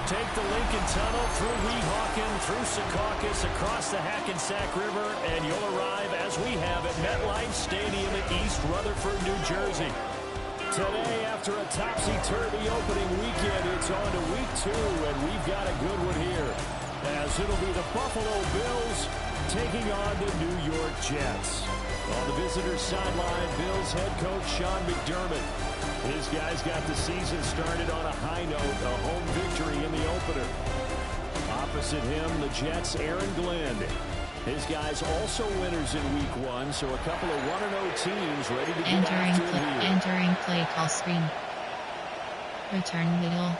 Take the Lincoln Tunnel through Weehawken, through Secaucus, across the Hackensack River, and you'll arrive, as we have, at MetLife Stadium in East Rutherford, New Jersey. Today, after a topsy-turvy opening weekend, it's on to week 2, and we've got a good one here, as it'll be the Buffalo Bills taking on the New York Jets. On the visitors' sideline, Bills head coach Sean McDermott. His guys got the season started on a high note, a home victory in the opener. Opposite him, the Jets' Aaron Glenn. His guys also winners in week 1, so a couple of 1-0 teams ready to get after it here. Entering play call screen. Return middle.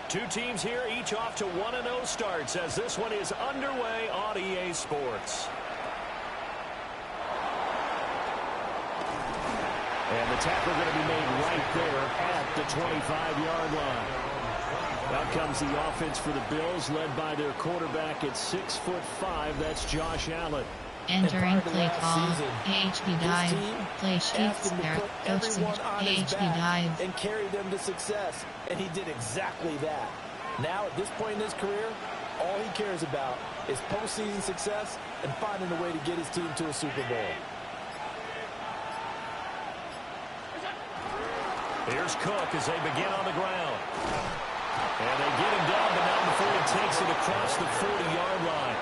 Two teams here, each off to 1-0 starts as this one is underway on EA Sports. And the tackle going to be made right there at the 25-yard line. Out comes the offense for the Bills, led by their quarterback at 6'5". That's Josh Allen. Entering play call, AHP dive, play sheets there, coach AHP dive. And carry them to success, and he did exactly that. Now, at this point in his career, all he cares about is postseason success and finding a way to get his team to a Super Bowl. Here's Cook as they begin on the ground. And they get him down, but not before he takes it across the 40-yard line.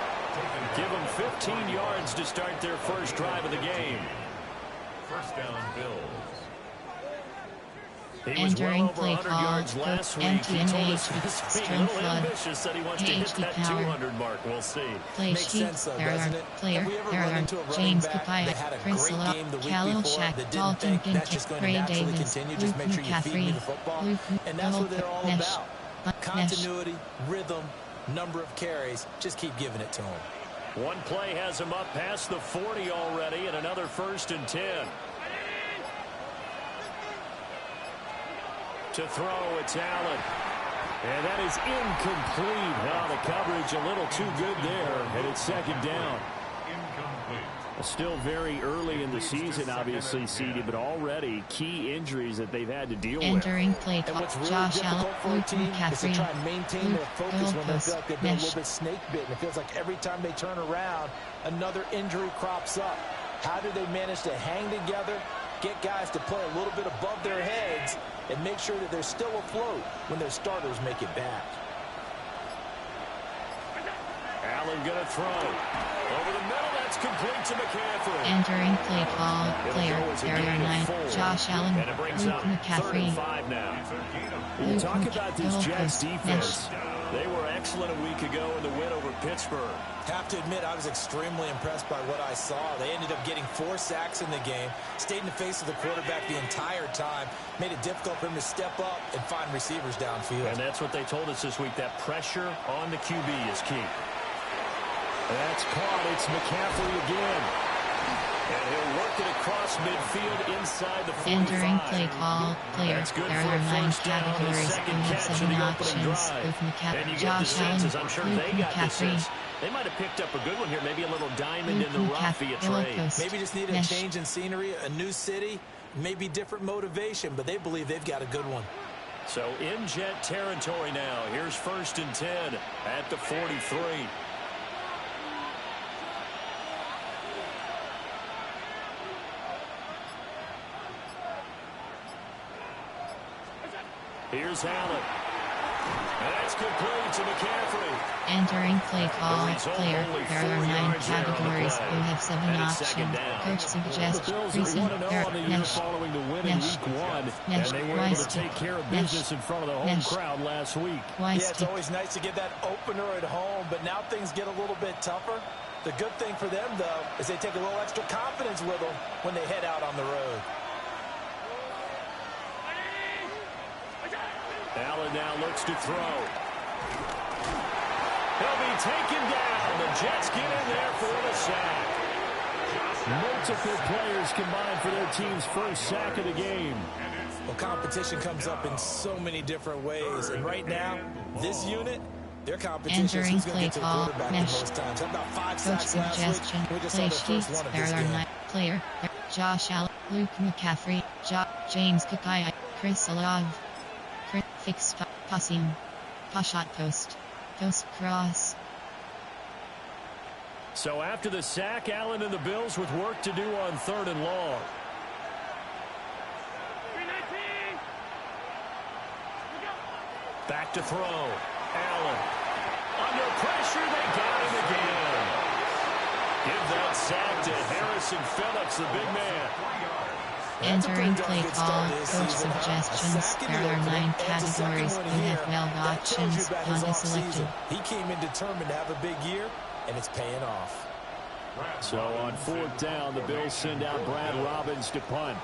Give them 15 yards to start their first drive of the game. First down, Bills. He was well over 100 yards last week. He told us this week a little ambitious, said he wants to hit that 200 mark. We'll see. Play sheets, player, James Kapaya, Chris Love, Khalil Shack, Dalton Ginter, Ray Davis, Luke McCaffrey, and that's what they're all Nesh, about. Continuity, rhythm, number of carries. Just keep giving it to him. One play has him up past the 40 already, and another 1st and 10. To throw, it's Allen. And that is incomplete. Oh, the coverage a little too good there, and it's 2nd down. Still very early in the season, obviously, CD, but already key injuries that they've had to deal with. Entering play call, Josh Allen, Luke McCaffrey, try and maintain their focus when they feel like they've been a little bit snake-bitten. It feels like every time they turn around, another injury crops up. How do they manage to hang together, get guys to play a little bit above their heads, and make sure that they're still afloat when their starters make it back? Allen going to throw. Over the middle, that's complete to McCaffrey. Entering play call, player, Area 9, Josh Allen, Luke McCaffrey. We'll talk about this Jets defense. They were excellent a week ago in the win over Pittsburgh. Have to admit, I was extremely impressed by what I saw. They ended up getting 4 sacks in the game, stayed in the face of the quarterback the entire time, made it difficult for him to step up and find receivers downfield. And that's what they told us this week, that pressure on the QB is key. That's caught. It's McCaffrey again. And he'll work it across midfield inside the 45. Entering play call, player, there are 9 categories, we have 7 options, Luke McCaffrey, Josh Allen, Luke McCaffrey. They might have picked up a good one here, maybe a little diamond in the rough via trade. Maybe just need a change in scenery, a new city, maybe different motivation, but they believe they've got a good one. So in Jet territory now. Here's 1st and 10 at the 43. Here's Allen. And that's complete to McCaffrey. Entering play call, player, there are 9 categories, we have 7 options, coach suggests, recent, Nesh, following the win in week 1, and they were able to take care of business in front of the home crowd last week. Yeah, it's always nice to get that opener at home, but now things get a little bit tougher. The good thing for them, though, is they take a little extra confidence with them when they head out on the road. Allen now looks to throw. He'll be taken down. The Jets get in there for the sack. Multiple players combined for their team's first sack of the game. Well, competition comes up in so many different ways, and right now, this unit, their competition is who's going to get to the quarterback the most times. How about 5 sacks last week? We just saw the first one of this game. Player, Josh Allen, Luke McCaffrey, James Kapaya, Chris Olave. Fix Possium. Shot post. Post cross. So after the sack, Allen and the Bills with work to do on 3rd and long. Back to throw. Allen. Under pressure, they got him again. Give that sack to Harrison Phillips, the big man. Entering play call, coach suggestions. There are 9 categories. You have 12 options. Honda selected. He came in determined to have a big year, and it's paying off. So on 4th down, the Bills send out Brad Robbins to punt.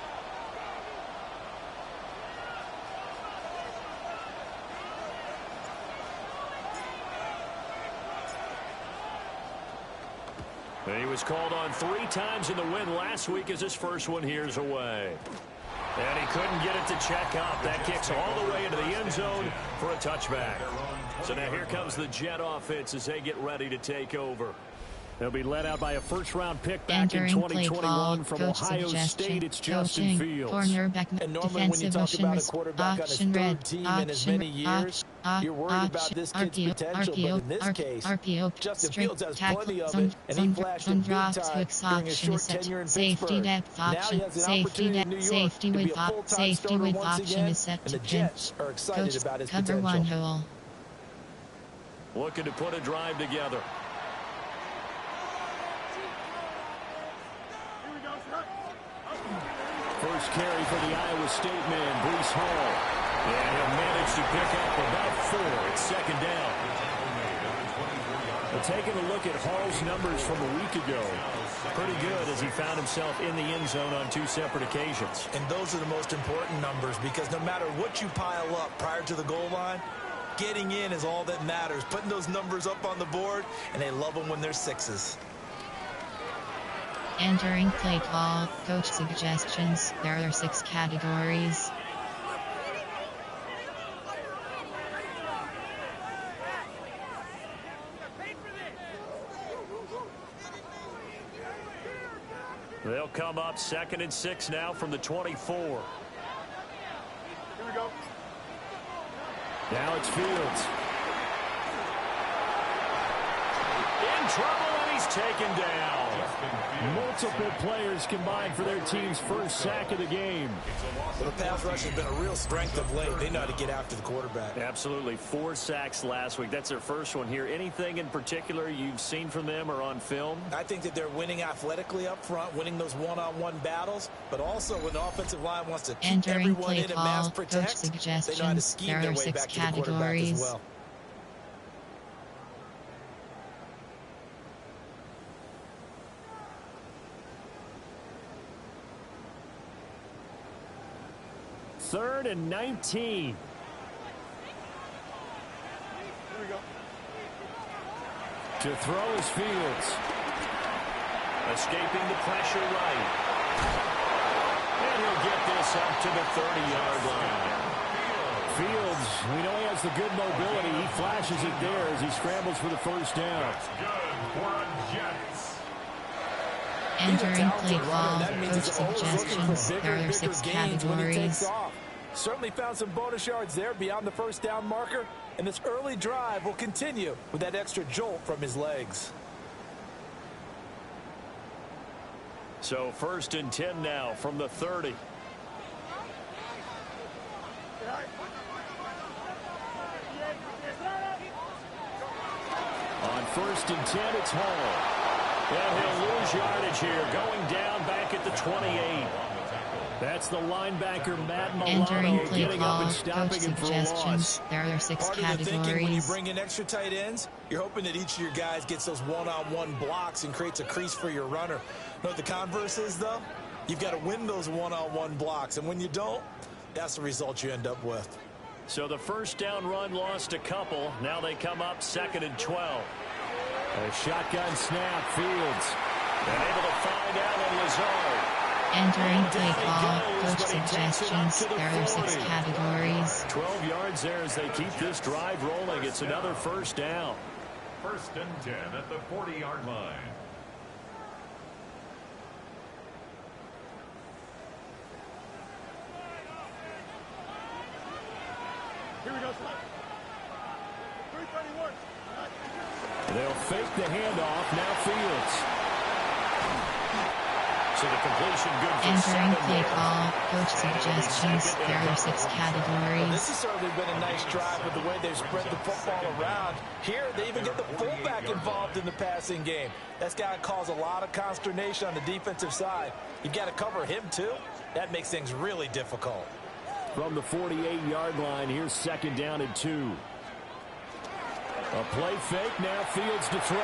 He was called on 3 times in the win last week as his first one here's away. And he couldn't get it to check up. That kicks all the way into the end zone for a touchback. So now here comes the Jet offense as they get ready to take over. They'll be led out by a first-round pick back in 2021 from Ohio State. It's Justin Fields. Cornerback, and normally when you talk about a quarterback on his 3rd team in as many years, you're worried about this kid's potential, but in this case, Justin Fields has plenty of it, and he flashed in big time during his short tenure in Pittsburgh. Now he has an opportunity in New York to be a full-time starter once again, and the Jets are excited about his potential. Looking to put a drive together. First carry for the Iowa State man, Breece Hall. And he'll manage to pick up about 4 at 2nd down. But taking a look at Hall's numbers from a week ago, pretty good as he found himself in the end zone on 2 separate occasions. And those are the most important numbers because no matter what you pile up prior to the goal line, getting in is all that matters. Putting those numbers up on the board, and they love them when they're 6s. Entering play call, coach suggestions. There are 6 categories. They'll come up 2nd and 6 now from the 24. Here we go. Now it's Fields. In trouble, and he's taken down. Multiple players combined for their team's first sack of the game. Well, the pass rush has been a real strength of late. They know how to get after the quarterback. Absolutely. 4 sacks last week. That's their first one here. Anything in particular you've seen from them or on film? I think that they're winning athletically up front, winning those one-on-one battles, but also when the offensive line wants to keep everyone in and mass protect, they know how to scheme their way back to the quarterback as well. Third and 19. Here we go. To throw is Fields. Escaping the pressure right. And he'll get this up to the 30-yard line. Fields, we know he has the good mobility. He flashes it there as he scrambles for the first down. That's good for a Jets. Entering play call, coach suggestions. There are 6 categories. Certainly found some bonus yards there beyond the first down marker, and this early drive will continue with that extra jolt from his legs. So 1st and 10 now from the 30. On 1st and 10, it's Hall. And he'll lose yardage here, going down back at the 28. That's the linebacker, Matt Entering Milano, play getting call, up and stopping him for a loss. There are 6 Part categories. of the thinking when you bring in extra tight ends, you're hoping that each of your guys gets those one-on-one blocks and creates a crease for your runner. You know what the converse is, though? You've got to win those one-on-one blocks, and when you don't, that's the result you end up with. So the first down run lost a couple. Now they come up 2nd and 12. A shotgun snap, Fields. And able to find Allen Lazard. Entering play call, coach suggestions. There are 6 categories. 12 yards there as they keep this drive rolling. It's another first down. 1st and 10 at the 40-yard line. They'll fake the handoff. Now Fields. So the completion good for Entering 7 play there. call, coach suggestions, there are 6 Well, categories. this has certainly been a nice drive with the way they've spread the football around. Here, they even get the fullback involved in the passing game. That's got to cause a lot of consternation on the defensive side. You've got to cover him, too. That makes things really difficult. From the 48-yard line, here's 2nd down and 2. A play fake, now Fields to throw.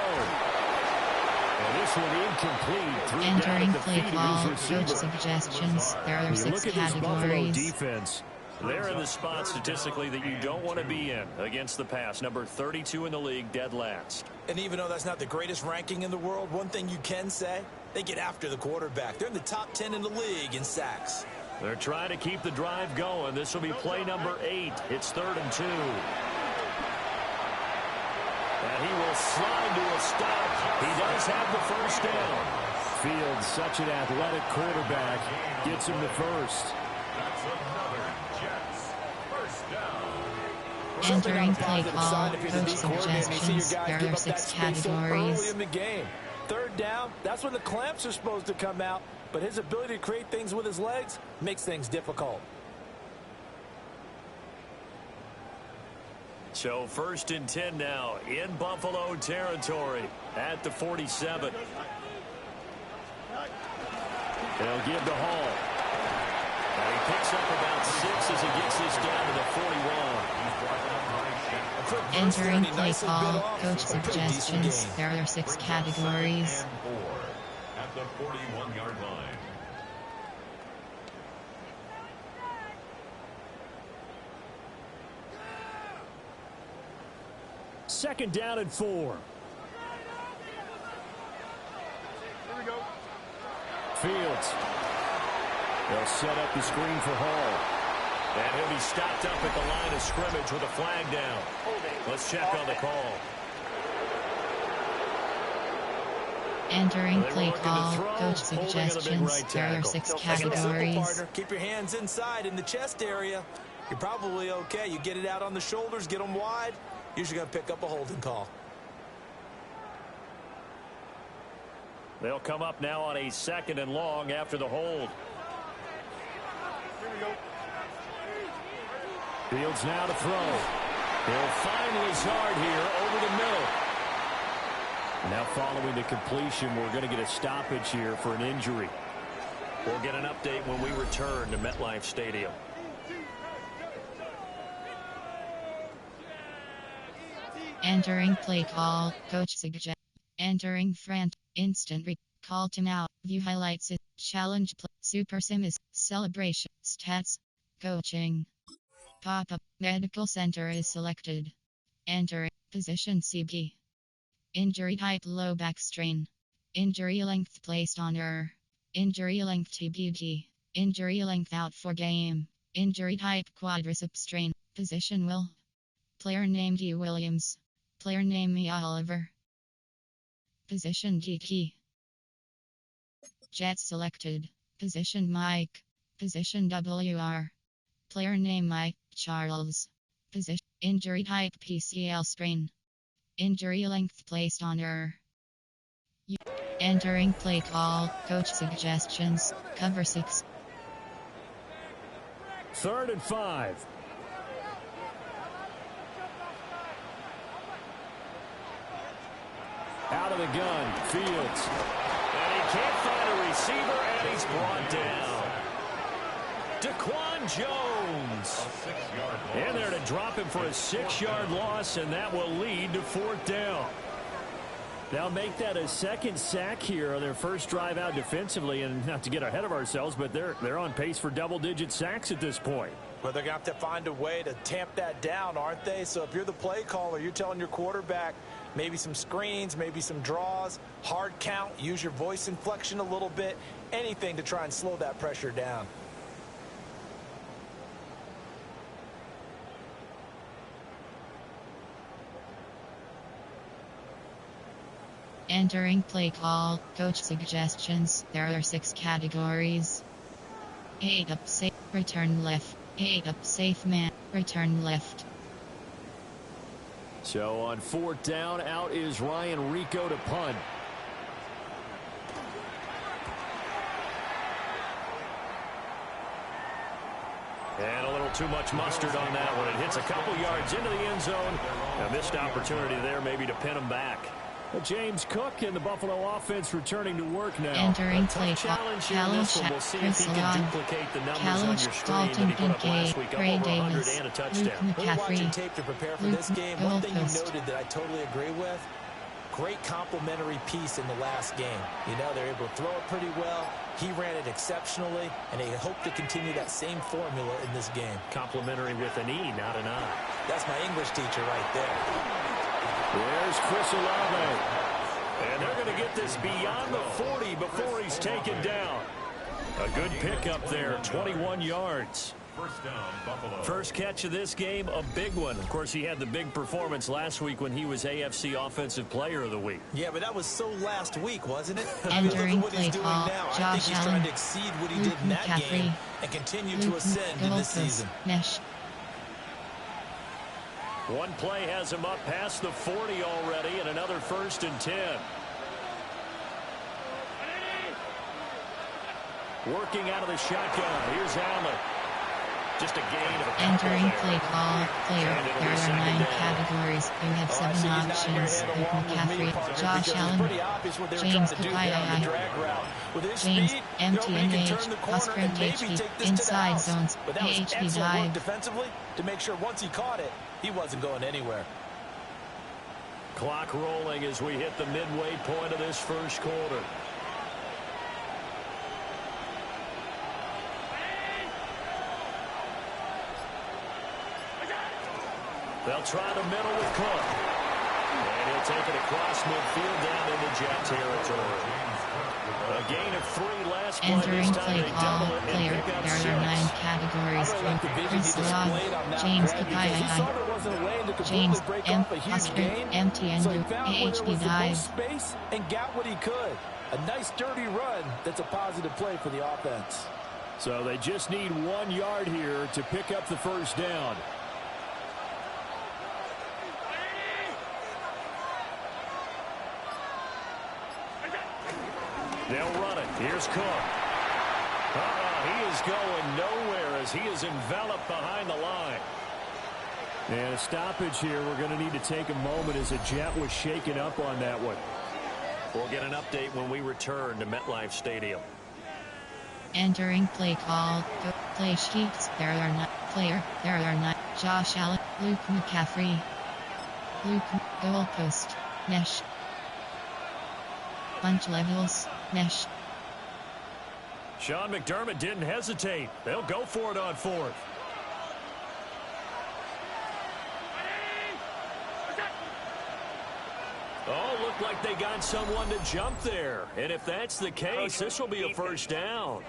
And this one incomplete. Entering play call, coach suggestions, there are 6 categories. Defense. They're in the spot statistically that you don't want to be in against the pass. Number 32 in the league, dead last. And even though that's not the greatest ranking in the world, one thing you can say, they get after the quarterback. They're in the top 10 in the league in sacks. They're trying to keep the drive going. This will be play number 8. It's 3rd and 2. And he will slide to a stop. He does have the first down. Fields, such an athletic quarterback, gets him the first. That's another Jets first down. Entering play call, coach suggestions, there are 6 categories. Early in the game. 3rd down, that's when the clamps are supposed to come out, but his ability to create things with his legs makes things difficult. So 1st and 10 now in Buffalo territory at the 47. They'll give to Hall. And he picks up about 6 as he gets this down to the 41. Entering play call, coach suggestions, there are 6 categories. And 4 at the 41-yard line. Second down and 4. Here we go. Fields. They'll set up the screen for Hall. And he'll be stopped up at the line of scrimmage with a flag down. Let's check on the call. Entering play call, coach suggestions, there are 6 categories. Keep your hands inside in the chest area. You're probably okay. You get it out on the shoulders, get them wide. Usually going to pick up a holding call. They'll come up now on a 2nd and long after the hold. Here we go. Fields now to throw. He'll find Lazard here over the middle. Now following the completion, we're going to get a stoppage here for an injury. We'll get an update when we return to MetLife Stadium. Entering play call, coach suggest. Entering front, instant call timeout, view highlights, challenge, super sims, celebration, stats, coaching. Pop-up, medical center is selected. Entering, position CB. Injury type low back strain. Injury length placed on error. Injury length TBD. Injury length out for game. Injury type quadricep strain. Position Will. Player name D. Williams. Player name E. Oliver. Position D. Key. Jet selected. Position Mike. Position WR. Player name Mike Charles. Position injury type PCL sprain. Injury length placed on error. Entering play call, coach suggestions, cover 6. 3rd and 5. Out of the gun, Fields. And he can't find a receiver, and he's brought down. Daquan Jones. In there to drop him for a 6-yard loss, and that will lead to 4th down. They'll make that a 2nd sack here on their first drive out defensively, and not to get ahead of ourselves, but they're on pace for double-digit sacks at this point. Well, they're going to have to find a way to tamp that down, aren't they? So if you're the play caller, you're telling your quarterback maybe some screens, maybe some draws, hard count, use your voice inflection a little bit, anything to try and slow that pressure down. Entering play call, coach suggestions, there are 6 categories. 8 up safe, return left. 8 up safe man, return left. So on 4th down, out is Ryan Rico to punt. And a little too much mustard on that one. It hits a couple yards into the end zone. A missed opportunity there maybe to pin him back. But James Cook and the Buffalo offense returning to work now. Entering play clock. We'll see if he can duplicate the numbers on your screen that he put up last week. Up over 100 and a touchdown. We're watching tape to prepare for this game. One thing you noted that I totally agree with, great complementary piece in the last game. You know, they're able to throw it pretty well. He ran it exceptionally, and they hope to continue that same formula in this game. Complimentary with an E, not an I. That's my English teacher right there. There's Chris Olave. And they're going to get this beyond the 40 before he's taken down. A good pickup there, 21 yards. First down, Buffalo. First catch of this game, a big one. Of course, he had the big performance last week when he was AFC Offensive Player of the Week. Yeah, but that was so last week, wasn't it? Entering look at what he's doing now. I think he's trying to exceed what he did in that game and continue to ascend in this season. One play has him up past the 40 already, and another 1st and 10. Working out of the shotgun. Here's Allen. Just a gain of a entering play call. Player. There are 9 categories. You have 7 options. Luke McCaffrey, Josh Allen, James Cook, James, MTNH, cross sprint HB, inside zones, AHB dive. Defensively to make sure once he caught it, he wasn't going anywhere. Clock rolling as we hit the midway point of this first quarter. They'll try the middle with Cook. And he'll take it across midfield down into Jet territory. A gain of 3 last play. Entering play call. Player. There are 9 categories. Chris Log, James Kakai, James M. Oscar, MTN, AHB dive. Space and got what he could. A nice dirty run that's a positive play for the offense. So they just need 1 yard here to pick up the first down. They'll run it. Here's Cook. He is going nowhere as he is enveloped behind the line. And a stoppage here. We're going to need to take a moment as a Jet was shaken up on that one. We'll get an update when we return to MetLife Stadium. Entering play call. Play sheets. There are 9. Player. There are 9. Josh Allen. Luke McCaffrey. Luke. Goalpost. Mesh. Bunch levels. Mesh. Sean McDermott didn't hesitate. They'll go for it on 4th. Oh, looked like they got someone to jump there. And if that's the case, this will be a first down.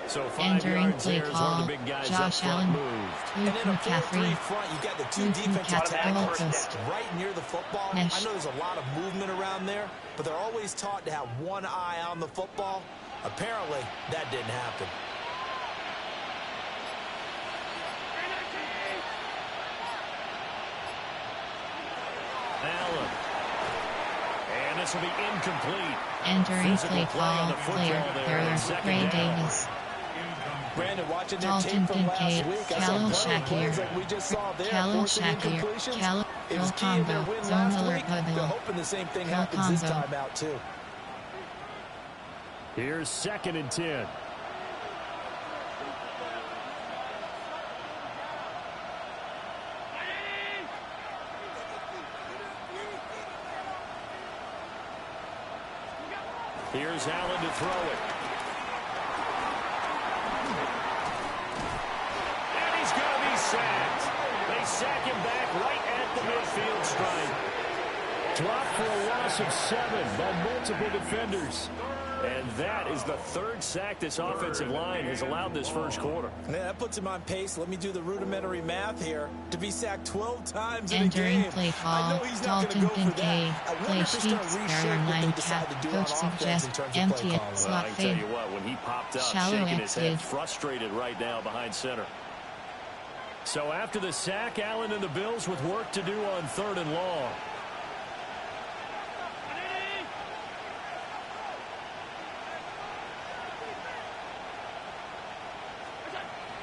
So 5 entering yards play there call. One of the big guys Josh Allen, And Luke in a 4-3 McCaffrey, front, you got the 2 Luke defensive tackles McCaffrey, right near the football. Mesh. I know there's a lot of movement around there, but they're always taught to have one eye on the football. Apparently, that didn't happen. Allen. And this will be incomplete. entering play call. Player. Ray Davis. Brandon, watching that Dalton tape from last Kincaid, week, Khalil plays like we just saw there, Khalil forcing Shakir, incompletions. Khalil It was key in their combo, win zone last alert week. They're bubble, hoping the same thing Khalil happens this combo. time out, too. Here's 2nd and 10. Here's Allen to throw it. And he's going to be sacked. They sack him back right at the midfield stripe. Dropped for a loss of 7 by multiple defenders. And that is the 3rd sack this offensive line has allowed this first quarter. Man, that puts him on pace. Let me do the rudimentary math here. To be sacked 12 times in a Entering game. play I call. know he's not Dalton going to go for Kincaid. that. I wonder Play if they're sheets. gonna There reshape are what 9 they decide to do Coach on offense suggests in terms of play empty calling. slot I can tell fade. you what, when he popped out, Shallow shaking his head, exit. frustrated right now behind center. So after the sack, Allen and the Bills with work to do on 3rd and long.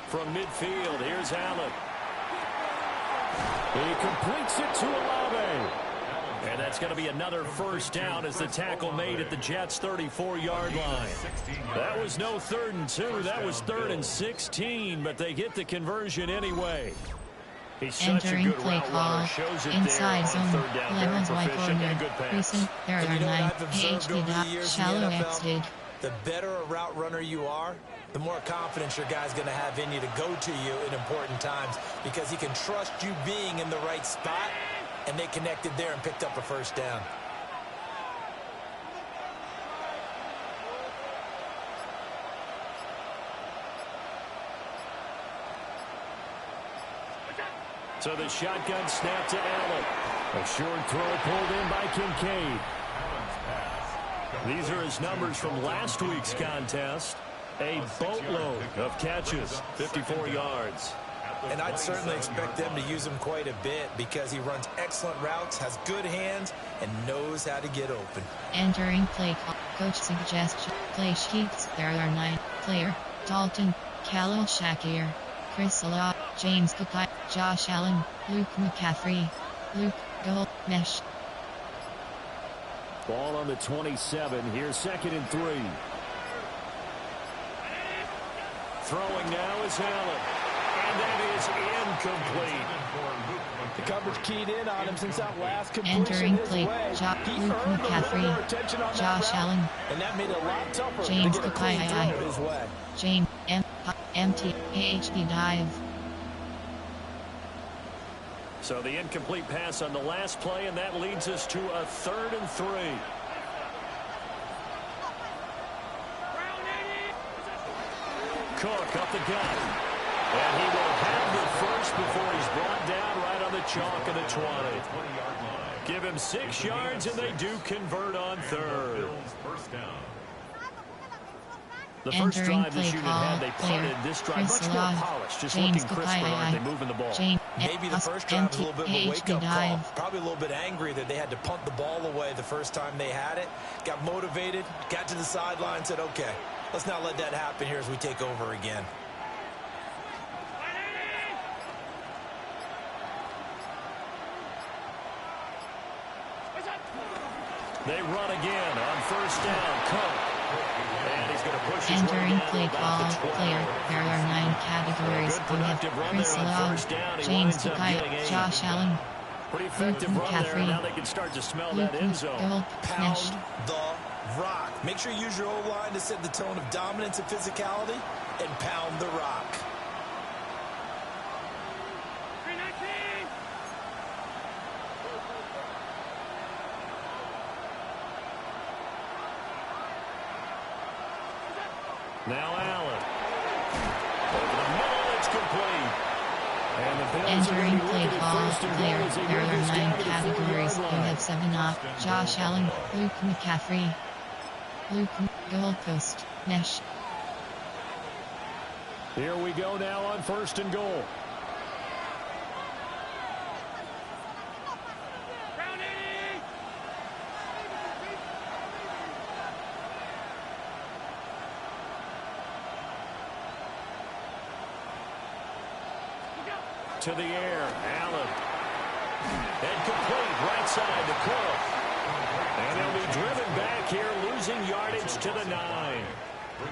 From midfield, here's Allen. He completes it to Olave. And that's going to be another first down as the tackle made at the Jets' 34-yard line. That was no 3rd and 2. That was 3rd and 16, but they get the conversion anyway. He's such a good route runner. Shows it inside there on zone, 3rd down. levels Very wide proficient and a good corner, pass. recent, there are 9, PhD, shallow exited. The better a route runner you are, the more confidence your guy's going to have in you to go to you in important times because he can trust you being in the right spot, and they connected there and picked up a first down. So the shotgun snap to Allen. A short throw pulled in by Kincaid. These are his numbers from last week's contest. A boatload of catches, 54 yards. And I'd certainly expect them to use him quite a bit because he runs excellent routes, has good hands, and knows how to get open. Entering play call. Coach suggests play sheets. There are 9. Player, Dalton, Khalil Shakir, Chris Salah, James Cook, Josh Allen, Luke McCaffrey, Luke Gold, Mesh. Ball on the 27. Here's 2nd and 3. Throwing now is Allen. And that is incomplete. The coverage keyed in on him since that last completion Entering his play, way. He Luke earned a little McCaffrey, more attention on that Josh route, Allen, and that made it a lot tougher James to get a clean Cook, throw his way. James MT PhD dive. So the incomplete pass on the last play, and that leads us to a 3rd and 3. Cook up the gut. And he will have the first before he's brought down right on the chalk of the 20. Give him 6 yards, and they do convert on 3rd. The first drive this unit had, they punted. This drive much more polished, just looking crisper, aren't they, moving the ball? Maybe the first drive was a little bit of a wake-up call. Probably a little bit angry that they had to punt the ball away the first time they had it. Got motivated, got to the sideline, said, okay, let's not let that happen here as we take over again. They run again on 1st down. Cook. And he's going to push his way Entering down play about call. the 20. Player. There are 9 categories. Good We have productive run Chris there on Salah, 1st down. He James winds up Cook, getting 8. Josh Allen, Pretty effective Luke run there. McCaffrey, Now they can start to smell Luke that end zone. Gold, Mesh. Pound the rock. Make sure you use your O-line to set the tone of dominance and physicality, and pound the rock. Now Allen. Over the middle, it's complete. And the Bills Entering are play looking call. at 1st and Player. goal as they There move are this 9 down to the categories. 40-yard We line. have 7 off. Josh Allen, Luke McCaffrey, Luke Goalpost, Mesh. Here we go now on 1st and goal. To the air, Allen. And complete, right side to Cook. And he'll be driven back here, losing yardage to the 9.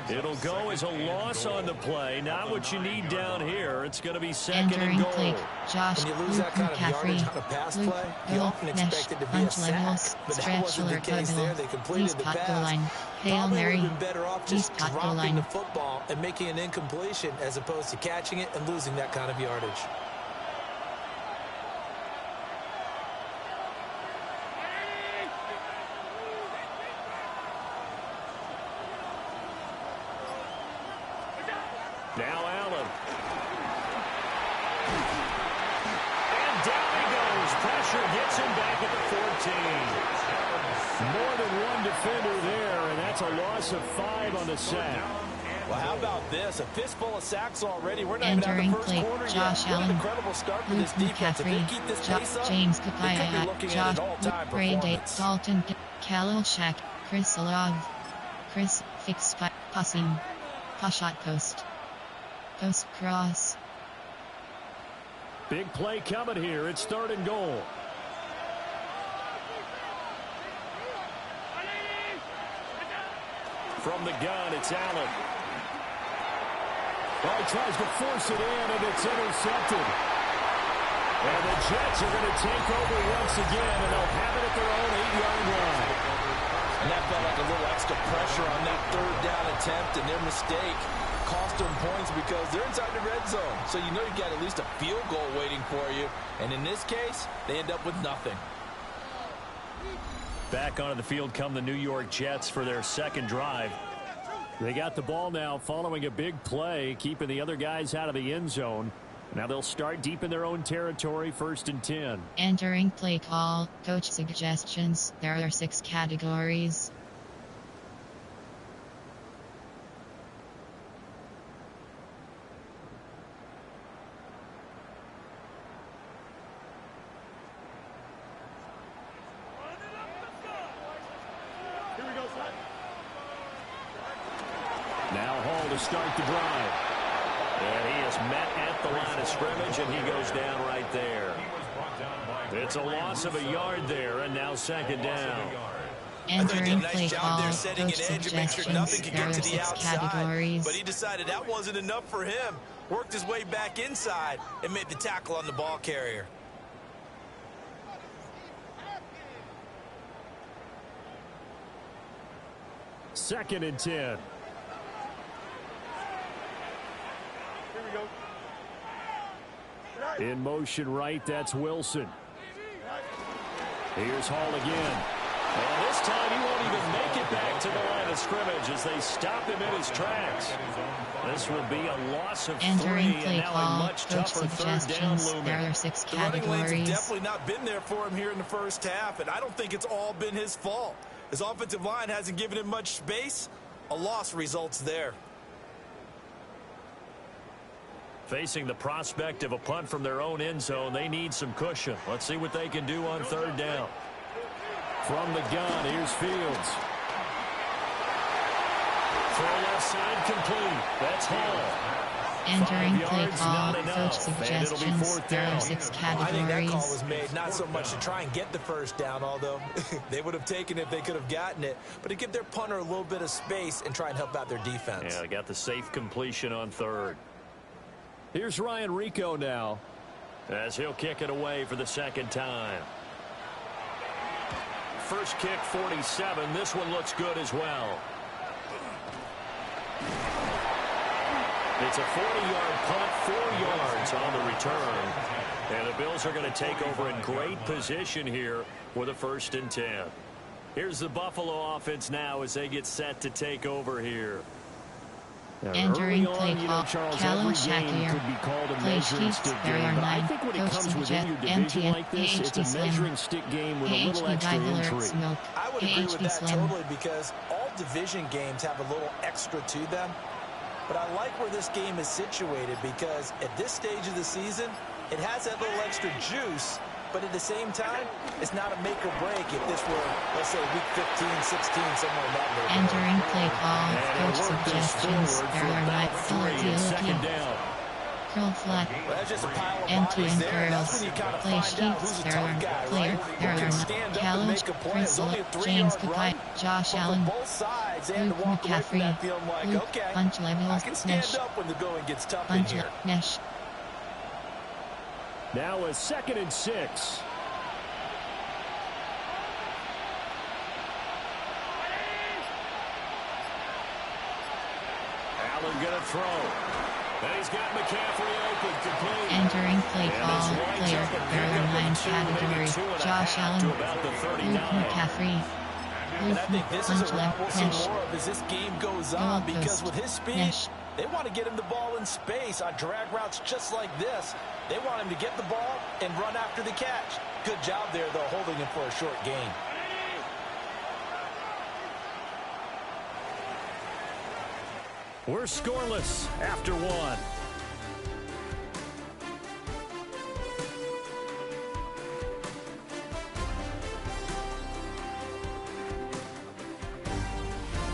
It'll go as a loss on the play. Not what you need down here. It's going to be 2nd and Entering goal. play, Josh, When you lose Luke that kind of yardage McCaffrey, on a pass Luke play, you Gold, often Mesh, expect it to be a punch sack, levels, but that stretch wasn't the alert case there. They level, completed East the pot goal pass. line, Hail Probably would Mary, have been better off just East pot goal dropping line. the football and making an incompletion as opposed to catching it and losing that kind of yardage. Now Allen. And down he goes. Pressure gets him back at the 14. More than one defender there, and that's a loss of 5 on the sack. Well, how about this? A fistful of sacks already. We're not Entering even out of the first play, quarter Josh yet. What Allen, an incredible start for this defense. If they keep this pace up, James they could be Kakaya, looking at Josh an all-time Brady, performance. Dalton, Khalil Shaq, Chris Alov, Chris Fix Passing, Pashat Coast Cross. Big play coming here. It's 3rd and goal. From the gun, it's Allen. Well, he tries to force it in, and it's intercepted. And the Jets are going to take over once again, and they'll have it at their own 8-yard line. And that felt like a little extra pressure on that 3rd down attempt, and their mistake cost them points because they're inside the red zone. So you know you got at least a field goal waiting for you. And in this case, they end up with nothing. Back onto the field come the New York Jets for their 2nd drive. They got the ball now following a big play, keeping the other guys out of the end zone. Now they'll start deep in their own territory, 1st and 10. Entering play call, coach suggestions. There are 6 categories. Now Hall to start the drive. And he is met at the line of scrimmage, and he goes down right there. It's a loss of a yard there, and now 2nd down. Entering play call, coach suggestions. There are 6 categories. But he decided that wasn't enough for him. Worked his way back inside and made the tackle on the ball carrier. Second and 10. In motion right, that's Wilson. Here's Hall again. And this time he won't even make it back to the line of scrimmage as they stop him in his tracks. This will be a loss of 3, Entering play and now call, a much coach tougher 3rd down suggestions. looming. There are 6 The running lanes have categories. definitely not been there for him here in the first half, and I don't think it's all been his fault. His offensive line hasn't given him much space. A loss results there. Facing the prospect of a punt from their own end zone, they need some cushion. Let's see what they can do on 3rd down. From the gun, here's Fields. Throw left side complete. That's Hall. Entering 5 play yards, call, not coach enough. And it'll be suggestions. 4th There down. are 6 I think that call categories. was made not so much to try and get the first down, although they would have taken it if they could have gotten it, but to give their punter a little bit of space and try and help out their defense. Yeah, they got the safe completion on 3rd. Here's Ryan Rico now, as he'll kick it away for the 2nd time. First kick, 47. This one looks good as well. It's a 40-yard punt, 4 yards on the return. And the Bills are going to take over in great position here with a 1st and 10. Here's the Buffalo offense now as they get set to take over here. Now, Entering early play on, call, Charles, Khalil every game Shaq could be called a Play measuring sheets, stick there game. are But I 9. think when it Coach comes within your division MTN, like this, it's a Slim. measuring stick game with a little AHP extra Bible intrigue. Alerts Milk. I would agree with AHP that Slim. totally because all division games have a little extra to them. But I like where this game is situated because at this stage of the season, it has that little extra juice, but at the same time, it's not a make or break if this were, let's say, week 15, 16, somewhere in that neighborhood. Entering play call, And coach he'll work this suggestions. forward There for are 9. about 3 and 2nd down. Curl flat. Well, that's just a pile of Empty bodies and there. That's curls. when you kind of Play find out sheets. who's a There tough are guy, player. right? There Who can are stand up and Khalil, make a play. It's only a Chris James 3-yard Kakai, run. Josh But Allen, from both sides, they had Luke to walk away from McCaffrey, that feeling like, Luke okay, Punch I Levels, can stand Nesh, up when the going gets tough in Punch here. Nesh. Now a 2nd and 6. Allen gonna throw. And he's got McCaffrey open, complete. Entering play And call, this winds player. up a There are pickup 9 of 2, maybe categories. 2.5 Josh Allen, to about the Luke 39. McCaffrey, And I think this is Punch a route we'll see Nesh. more of as this game goes on Goal because post. with his speed, Nesh. they want to get him the ball in space on drag routes just like this. They want him to get the ball and run after the catch. Good job there, though, holding him for a short gain. We're scoreless after one.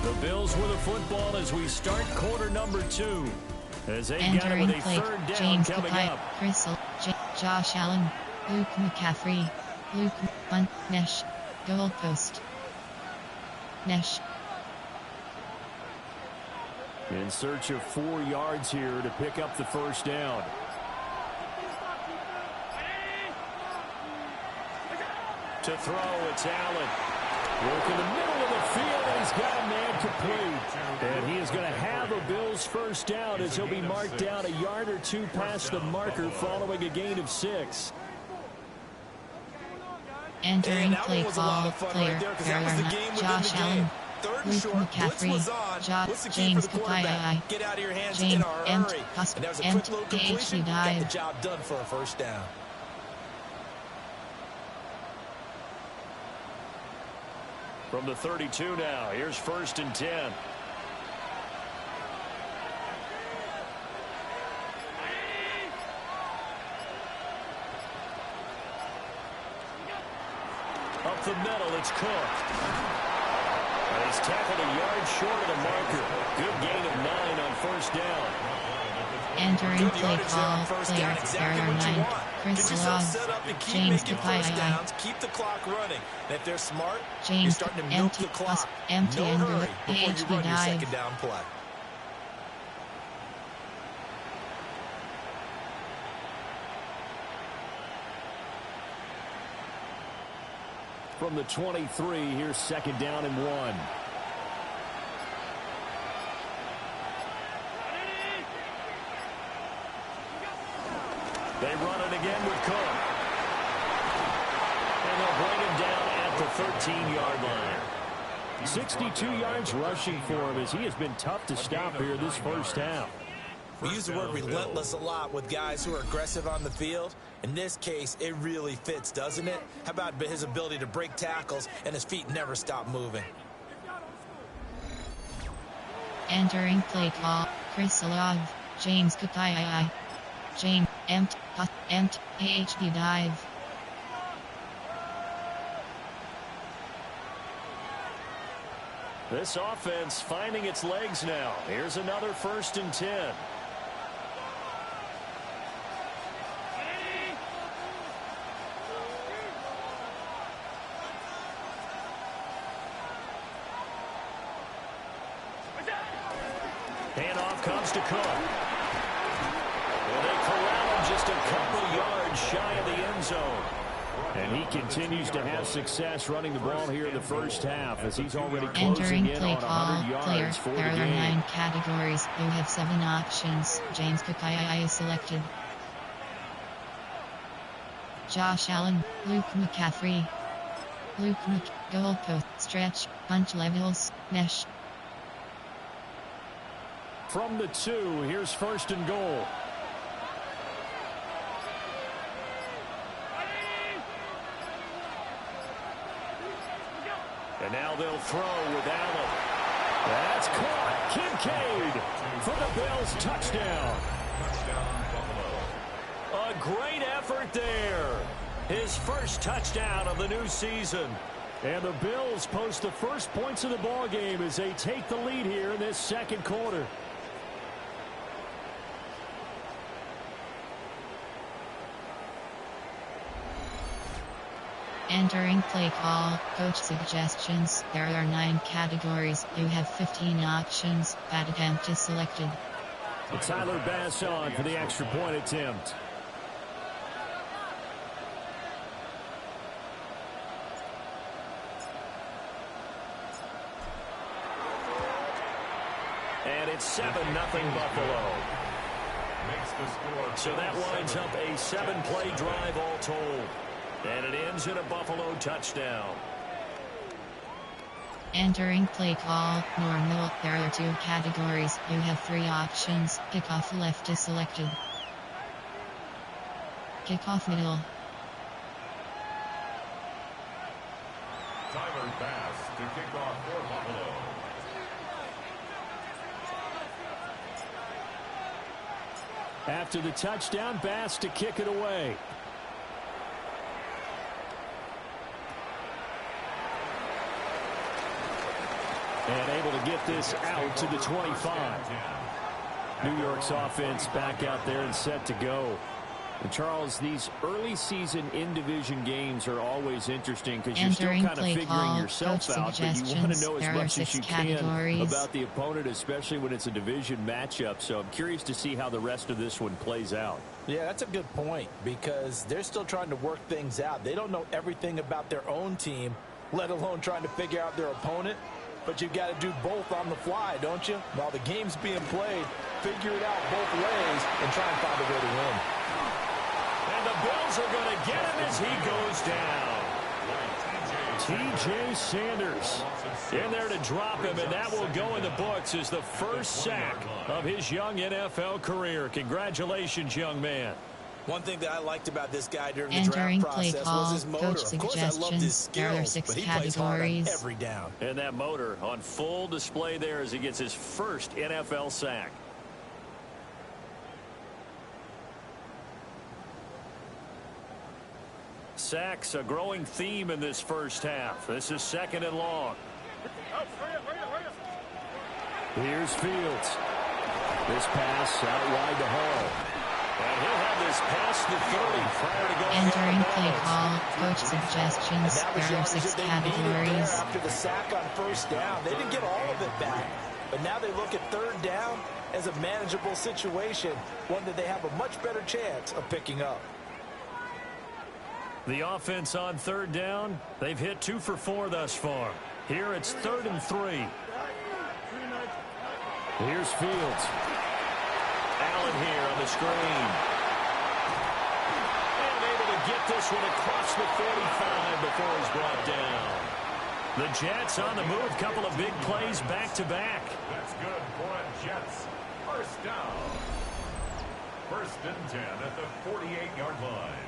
The Bills with a football as we start quarter number 2. As they got it with a third down James coming Cook, up. Josh Allen, Luke McCaffrey, Luke Bunt, Nesh, goalpost. Nesh. In search of 4 yards here to pick up the first down. To throw, it's Allen. Work in the middle of the field, and he's got a man complete. And he is going to have a Bills first down as he'll be marked down a yard or 2 past the marker following a gain of 6. Entering play call, player, Josh Allen, Luke McCaffrey, James Cook, Get out of your hands James in a hurry. And that was a quick little completion. Got the job done for a first down. From the 32 now, here's 1st and 10. Up the middle, it's Cook. And he's tackled a yard short of the marker. Good gain of 9 on first down. Entering play call, player, Area 9, Chris Love, James Cook, Keep the clock running. And if they're smart, you're James starting to milk the clock. empty No and hurry before you HB run your dive. second down play. From the 23, here's 2nd down and 1. They run it again with Cook. And they'll bring him down at the 13-yard line. 62 yards rushing for him as he has been tough to stop here this first half. We use the word relentless a lot with guys who are aggressive on the field. In this case, it really fits, doesn't it? How about his ability to break tackles and his feet never stop moving? Entering play call, Chris Love, James Cook, James, empty, HB dive. This offense finding its legs now. Here's another 1st and 10. Handoff comes to Cook. And they corral him just a couple yards shy of the end zone. And he continues to have success running the ball here in the first half as he's already closing Entering in play on call, 100 player, yards for the there are game. 9 categories. You have 7 options. James Cook is selected. Josh Allen, Luke McCaffrey, goalpost, stretch, punch levels, mesh. From the 2, here's 1st and goal. And now they'll throw with Allen. That's caught. Kincaid for the Bills touchdown. A great effort there. His first touchdown of the new season. And the Bills post the first points of the ball game as they take the lead here in this second quarter. Entering play call, coach suggestions. There are 9 categories. You have 15 options. Bad attempt is selected. Tyler Bass on for the extra point attempt. And it's 7-0 Buffalo. So that winds up a 7-play drive all told. And it ends in a Buffalo touchdown. Entering play call, normal. There are 2 categories. You have 3 options. Kickoff left is selected. Kickoff middle. Tyler Bass to kick off for Buffalo. After the touchdown, Bass to kick it away. And able to get this out to the 25. New York's offense back out there and set to go. And Charles, these early season in-division games are always interesting because you're still kind of figuring yourself out, but you want to know as much as you can about the opponent, especially when it's a division matchup. So I'm curious to see how the rest of this one plays out. Yeah, that's a good point because they're still trying to work things out. They don't know everything about their own team, let alone trying to figure out their opponent. But you've got to do both on the fly, don't you? While the game's being played, figure it out both ways and try and find a way to win. And the Bills are going to get him as he goes down. T.J. Sanders in there to drop him, and that will go in the books as the first sack of his young NFL career. Congratulations, young man. One thing that I liked about this guy during the draft process was his motor. Of course, I loved his skills, but he plays hard on every down. And that motor on full display there as he gets his first NFL sack. Sacks, a growing theme in this first half. This is 2nd and long. Here's Fields. This pass out wide to Hall. And he'll have this past the 30 prior to going. Entering play call, coach suggestions. There are 6 categories. After the sack on first down, they didn't get all of it back. But now they look at 3rd down as a manageable situation, one that they have a much better chance of picking up. The offense on 3rd down, they've hit 2 for 4 thus far. Here it's 3rd and 3. Here's Fields. Allen here on the screen. And able to get this one across the 45 before he's brought down. The Jets on the move. Couple of big plays back-to-back. That's good for the Jets. First down. 1st and 10 at the 48-yard line.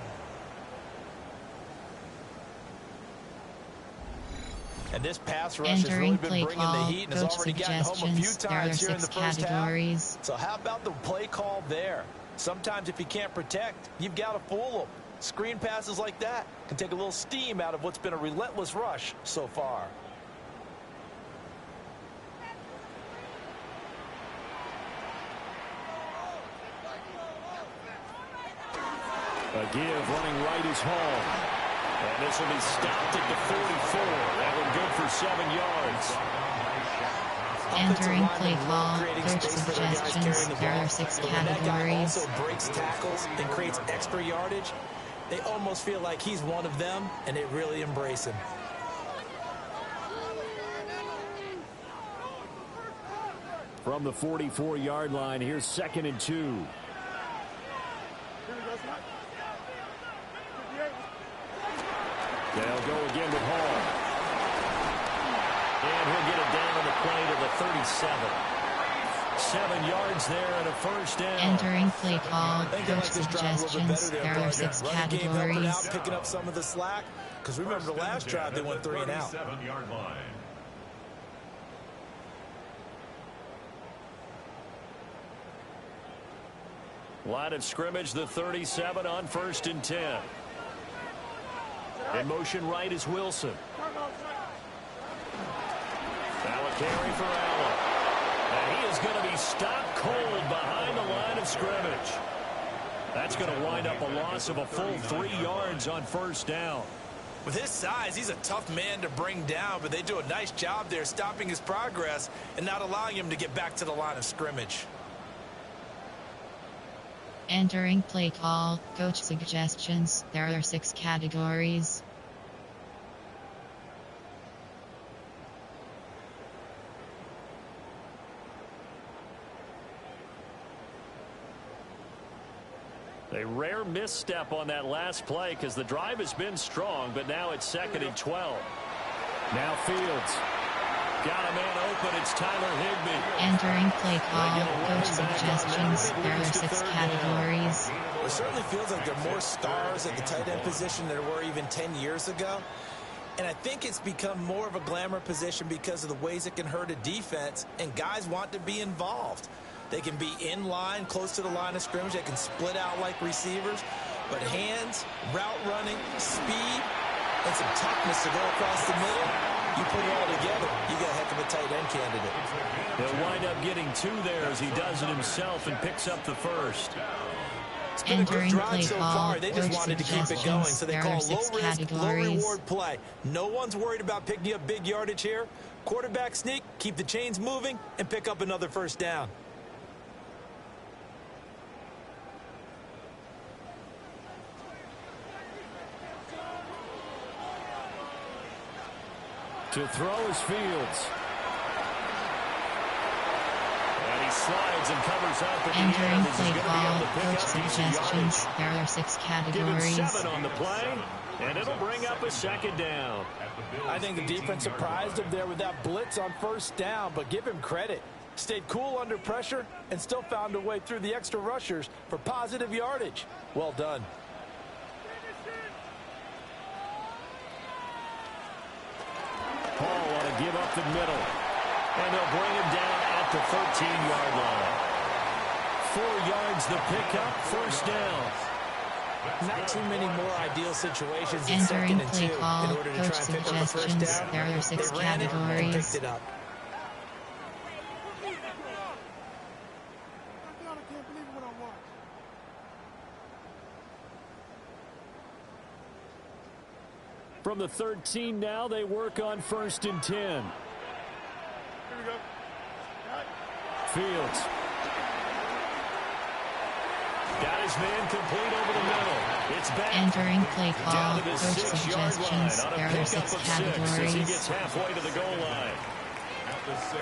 And this pass rush has really been bringing the heat and has already gotten home a few times here in the first half. So how about the play call there? Sometimes if you can't protect, you've got to fool them. Screen passes like that can take a little steam out of what's been a relentless rush so far. A give running right is Hall. And this will be stopped at the 44. That one good for 7 yards. Entering play call, coach suggestions. There are 6 categories. That guy also breaks tackles and creates extra yardage. They almost feel like he's one of them, and they really embrace him. From the 44-yard line, here's 2nd and 2. They'll go again with Hall. And he'll get it down on the play to the 37. 7 yards there and a first down. Entering play call, coach suggestions. There are 6 categories. Picking up some of the slack. Because remember the last drive they went 3 and out. 37-yard line. Line of scrimmage, the 37 on 1st and 10. In motion right is Wilson. Now a carry for Allen. And he is going to be stopped cold behind the line of scrimmage. That's going to wind up a loss of a full 3 yards on 1st down. With his size, he's a tough man to bring down, but they do a nice job there stopping his progress and not allowing him to get back to the line of scrimmage. Entering play call, coach suggestions. There are 6 categories. A rare misstep on that last play because the drive has been strong, but now it's 2nd and 12. Now Fields. Got a man open. It's Tyler Higbee. Entering play call, coach suggestions. There are 6 categories. It certainly feels like there are more stars at the tight end position than there were even 10 years ago. And I think it's become more of a glamour position because of the ways it can hurt a defense, and guys want to be involved. They can be in line, close to the line of scrimmage. They can split out like receivers. But hands, route running, speed, and some toughness to go across the middle, you put it all together, you got a heck of a tight end candidate. He'll wind up getting 2 there as he does it himself and picks up the first. It's been a good drive so far. They just wanted to keep it going, so they call low-risk, low-reward play. No one's worried about picking up big yardage here. Quarterback sneak, keep the chains moving, and pick up another first down. To throw is Fields. And he slides and covers up at the end. This is going to be able to pick up decent yardage. There are 6 categories. Give him 7 on the play, and it'll bring up a second down. I think the defense surprised him there with that blitz on first down, but give him credit. Stayed cool under pressure and still found a way through the extra rushers for positive yardage. Well done. Paul want to give up the middle. And they'll bring him down at the 13-yard line. 4 yards the pickup, first down. Not too many more ideal situations in Entering 2nd and 2 play call, in order to coach try and pick up the first suggestions. down. There are 6 They ran it and categories. picked it up. From the 13 now, they work on 1st and 10. Here we go. Fields. Got his man complete over the middle. It's back. Entering play call, Down to the coach 6-yard suggestions. line on a There are pickup 6 of 6 as he categories. gets halfway to the goal line.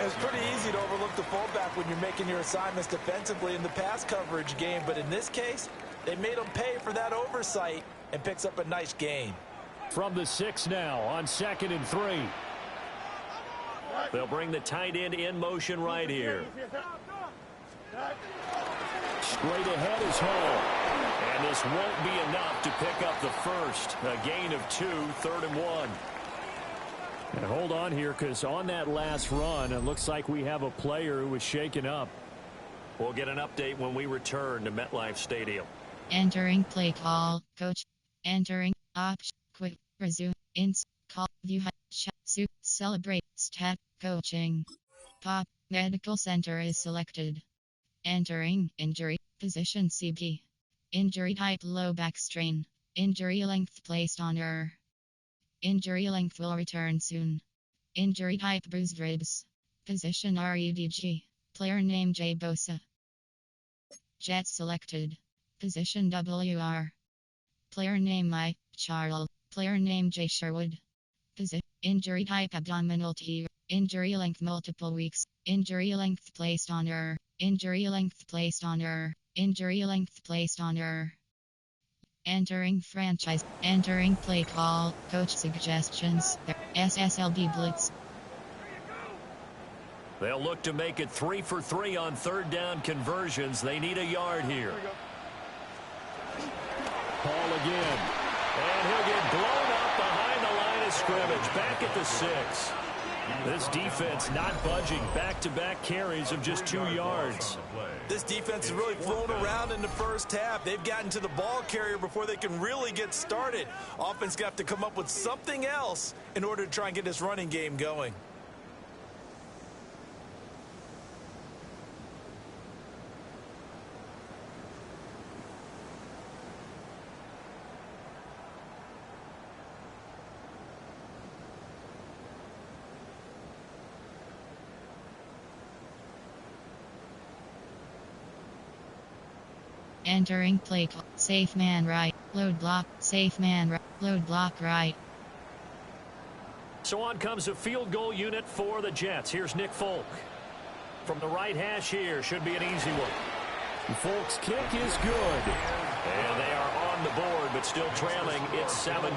It's pretty easy to overlook the fullback when you're making your assignments defensively in the pass coverage game, but in this case, they made him pay for that oversight and picks up a nice gain. From the 6 now on 2nd and 3. They'll bring the tight end in motion right here. Straight ahead is Hall. And this won't be enough to pick up the first. A gain of 2, 3rd and 1. And hold on here, because on that last run, it looks like we have a player who was shaken up. We'll get an update when we return to MetLife Stadium. Entering play call, coach. Entering option. Quick resume. Ins call view chat soup celebrate stat coaching. Pop medical center is selected. Entering injury position CB. Injury type low back strain. Injury length placed on error. Injury length will return soon. Injury type bruised ribs. Position REDG. Player name J Bosa. Jets selected. Position WR. Player name I Charles. Player name J Sherwood. Position injury type abdominal tear. Injury length multiple weeks. Injury length placed on error. Injury length placed on error. Injury length placed on error. Entering franchise. Entering play call. Coach suggestions. SSLB blitz. They'll look to make it 3 for 3 on 3rd down conversions. They need a yard here. Paul again. And he'll get blown up behind the line of scrimmage. Back at the 6. This defense not budging. Back-to-back carries of just 2 yards. This defense has really flown around in the first half. They've gotten to the ball carrier before they can really get started. Offense got to come up with something else in order to try and get this running game going. Entering play call. Safe man right. Load block. Safe man right. Load block right. So on comes a field goal unit for the Jets. Here's Nick Folk. From the right hash here. Should be an easy one. Folk's kick is good. And they are on the board, but still trailing. It's 7-3.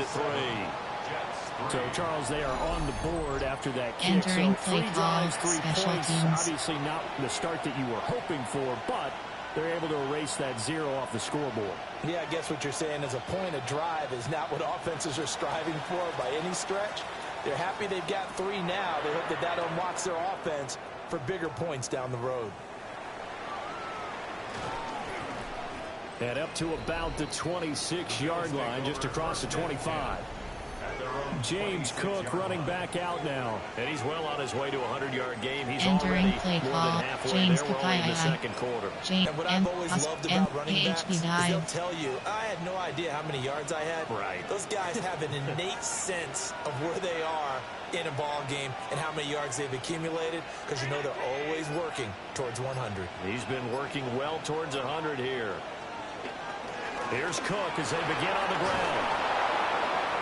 So, Charles, they are on the board after that kick. Entering so play 3 call. drives, 3 Special points. teams. Obviously not the start that you were hoping for, but they're able to erase that 0 off the scoreboard. Yeah, I guess what you're saying is a point of drive is not what offenses are striving for by any stretch. They're happy they've got 3 now. They hope that that unlocks their offense for bigger points down the road. And up to about the 26-yard line, just across the 25. James Cook running back out now. And he's well on his way to a 100-yard game. He's entering already play more call. than halfway James there. We're Cook, only in the second quarter. And what I've always loved about running backs is they'll tell you, I had no idea how many yards I had. Right. Those guys have an innate sense of where they are in a ball game and how many yards they've accumulated, because you know they're always working towards 100. He's been working well towards 100 here. Here's Cook as they begin on the ground.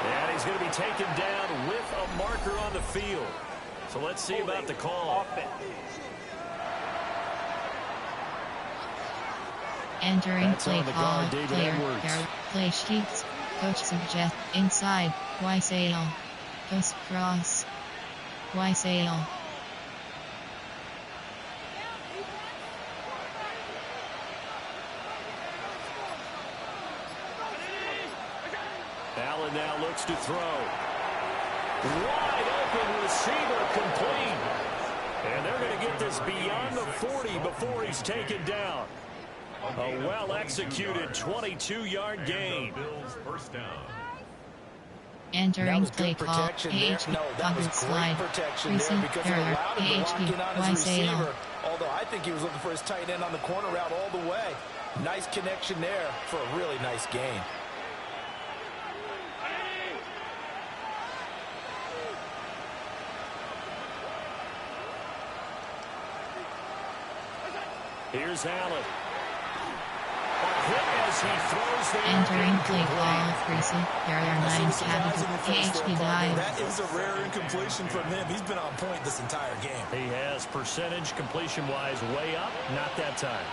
And he's going to be taken down with a marker on the field. So let's see about the call. Entering play call. Player play sheets. Coach suggests inside. Wysale. Post cross. Wysale. Allen now looks to throw. Wide open receiver complete. And they're going to get this beyond the 40 before he's taken down. A well-executed 22-yard gain. First down. Entering play call. AHP. Covered slide. Recent error. AHP. Wysale. Although I think he was looking for his tight end on the corner route all the way. Nice connection there for a really nice gain. Here's Allen. As he throws there. Entering play call. Recent error. 9 category. AHP dive. That is a rare incompletion from him. He's been on point this entire game. He has percentage completion-wise way up. Not that time.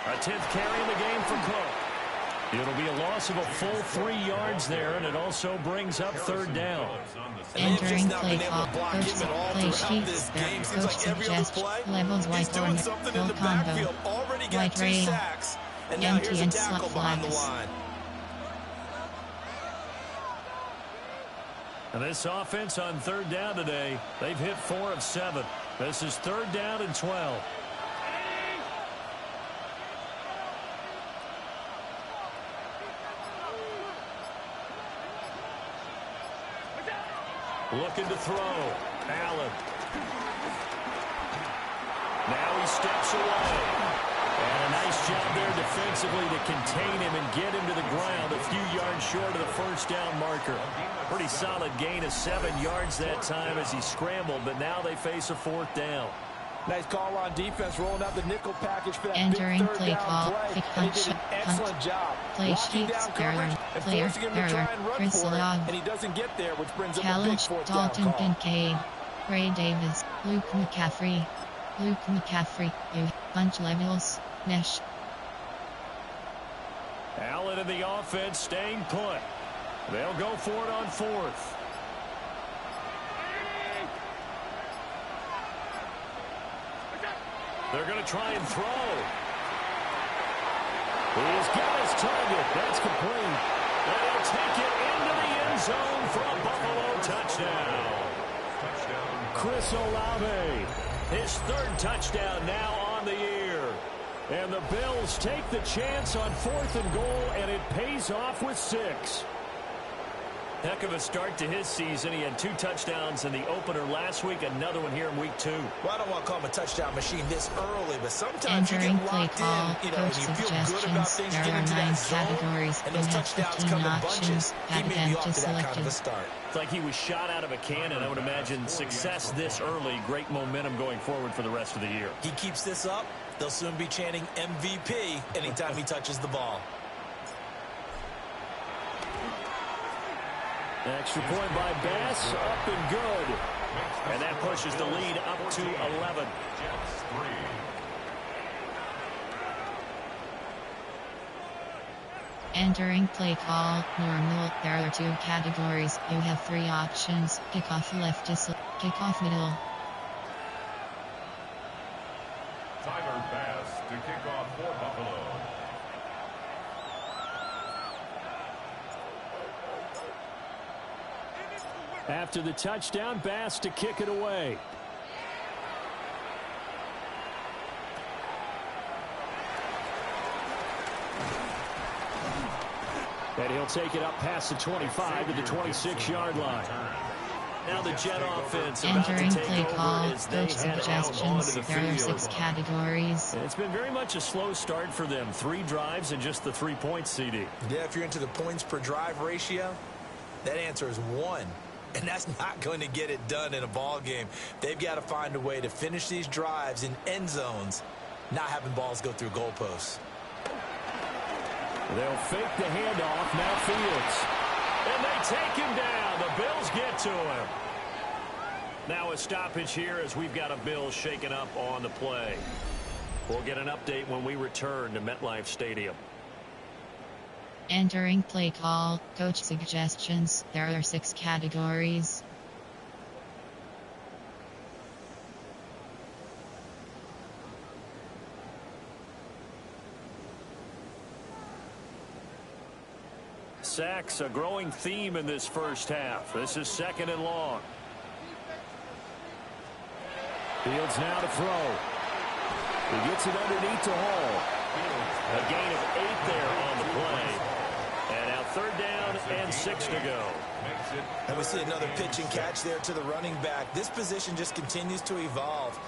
A 10th carry in the game for Cook. It'll be a loss of a full 3 yards there, and it also brings up third down. Entering play call. Coach play sheets. Coach suggests levels white corner. Full combo. White rail. Empty and slot flags. And this offense on third down today, they've hit 4 of 7. This is third down and 12. Looking to throw. Allen. Now he steps away. And a nice job there defensively to contain him and get him to the ground a few yards short of the first down marker. Pretty solid gain of 7 yards that time as he scrambled, but now they face a 4th down. Nice call on defense, rolling out the nickel package for that entering big play call. play. Punch, He did an excellent job. Play sheets, error, player, error, Chris Log. And he doesn't get there, which brings up a big Challenge, 4th Dalton down call. Kincaid, Ray Davis, Luke McCaffrey, punch levels, mesh. Allen in the offense staying put. They'll go for it on 4th. They're going to try and throw. He's got his target. That's complete. And he'll take it into the end zone for a Buffalo touchdown. Chris Olave, his 3rd touchdown now on the year. And the Bills take the chance on 4th and goal, and it pays off with 6. Heck of a start to his season. He had 2 touchdowns in the opener last week, another one here in week 2. Well, I don't want to call him a touchdown machine this early, but sometimes entering you get play locked call, in, coach and you feel good about things, there get are into 9 that zone, categories. and those You have touchdowns 15 come in options. bunches. He may be off to that kind selected. of a start. It's like he was shot out of a cannon. I would imagine success this early, great momentum going forward for the rest of the year. He keeps this up, they'll soon be chanting MVP anytime he touches the ball. Extra point by Bass, up and good. And that pushes the lead up to 11. Entering play call, normal. There are 2 categories. You have 3 options. Kickoff left to kickoff middle. Tyler Bass to kick off for Buffalo. After the touchdown, Bass to kick it away. And he'll take it up past the 25 to the 26-yard line. Now the Jet offense about to Entering take play over call, as they coach head out onto suggestions. the There are field. 6 categories. And it's been very much a slow start for them. 3 drives and just the 3 points, CD. Yeah, if you're into the points per drive ratio, that answer is 1. And that's not going to get it done in a ball game. They've got to find a way to finish these drives in end zones, not having balls go through goalposts. They'll fake the handoff. Now Fields. And they take him down. The Bills get to him. Now a stoppage here as we've got a Bills shaken up on the play. We'll get an update when we return to MetLife Stadium. Entering play call, coach suggestions. There are 6 categories. Sacks, a growing theme in this first half. This is 2nd and long. Fields now to throw. He gets it underneath to Hall. A gain of 8 there on the play. And now 3rd down and 6 to go. And we see another pitch and catch there to the running back. This position just continues to evolve.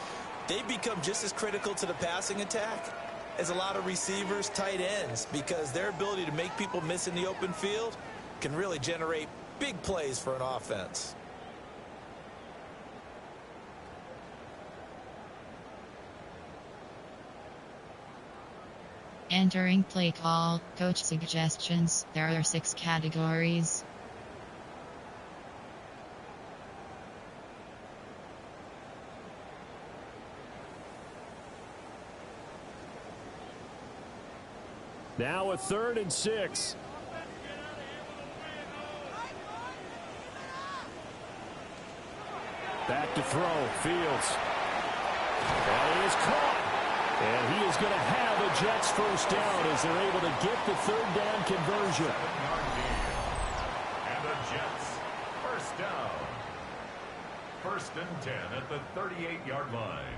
They become just as critical to the passing attack as a lot of receivers, tight ends, because their ability to make people miss in the open field can really generate big plays for an offense. Entering play call, coach suggestions. There are 6 categories. Now a 3rd and 6. Back to throw. Fields. And he is caught. And he is going to have a Jets first down as they're able to get the 3rd down conversion. And the Jets first down. 1st and 10 at the 38-yard line.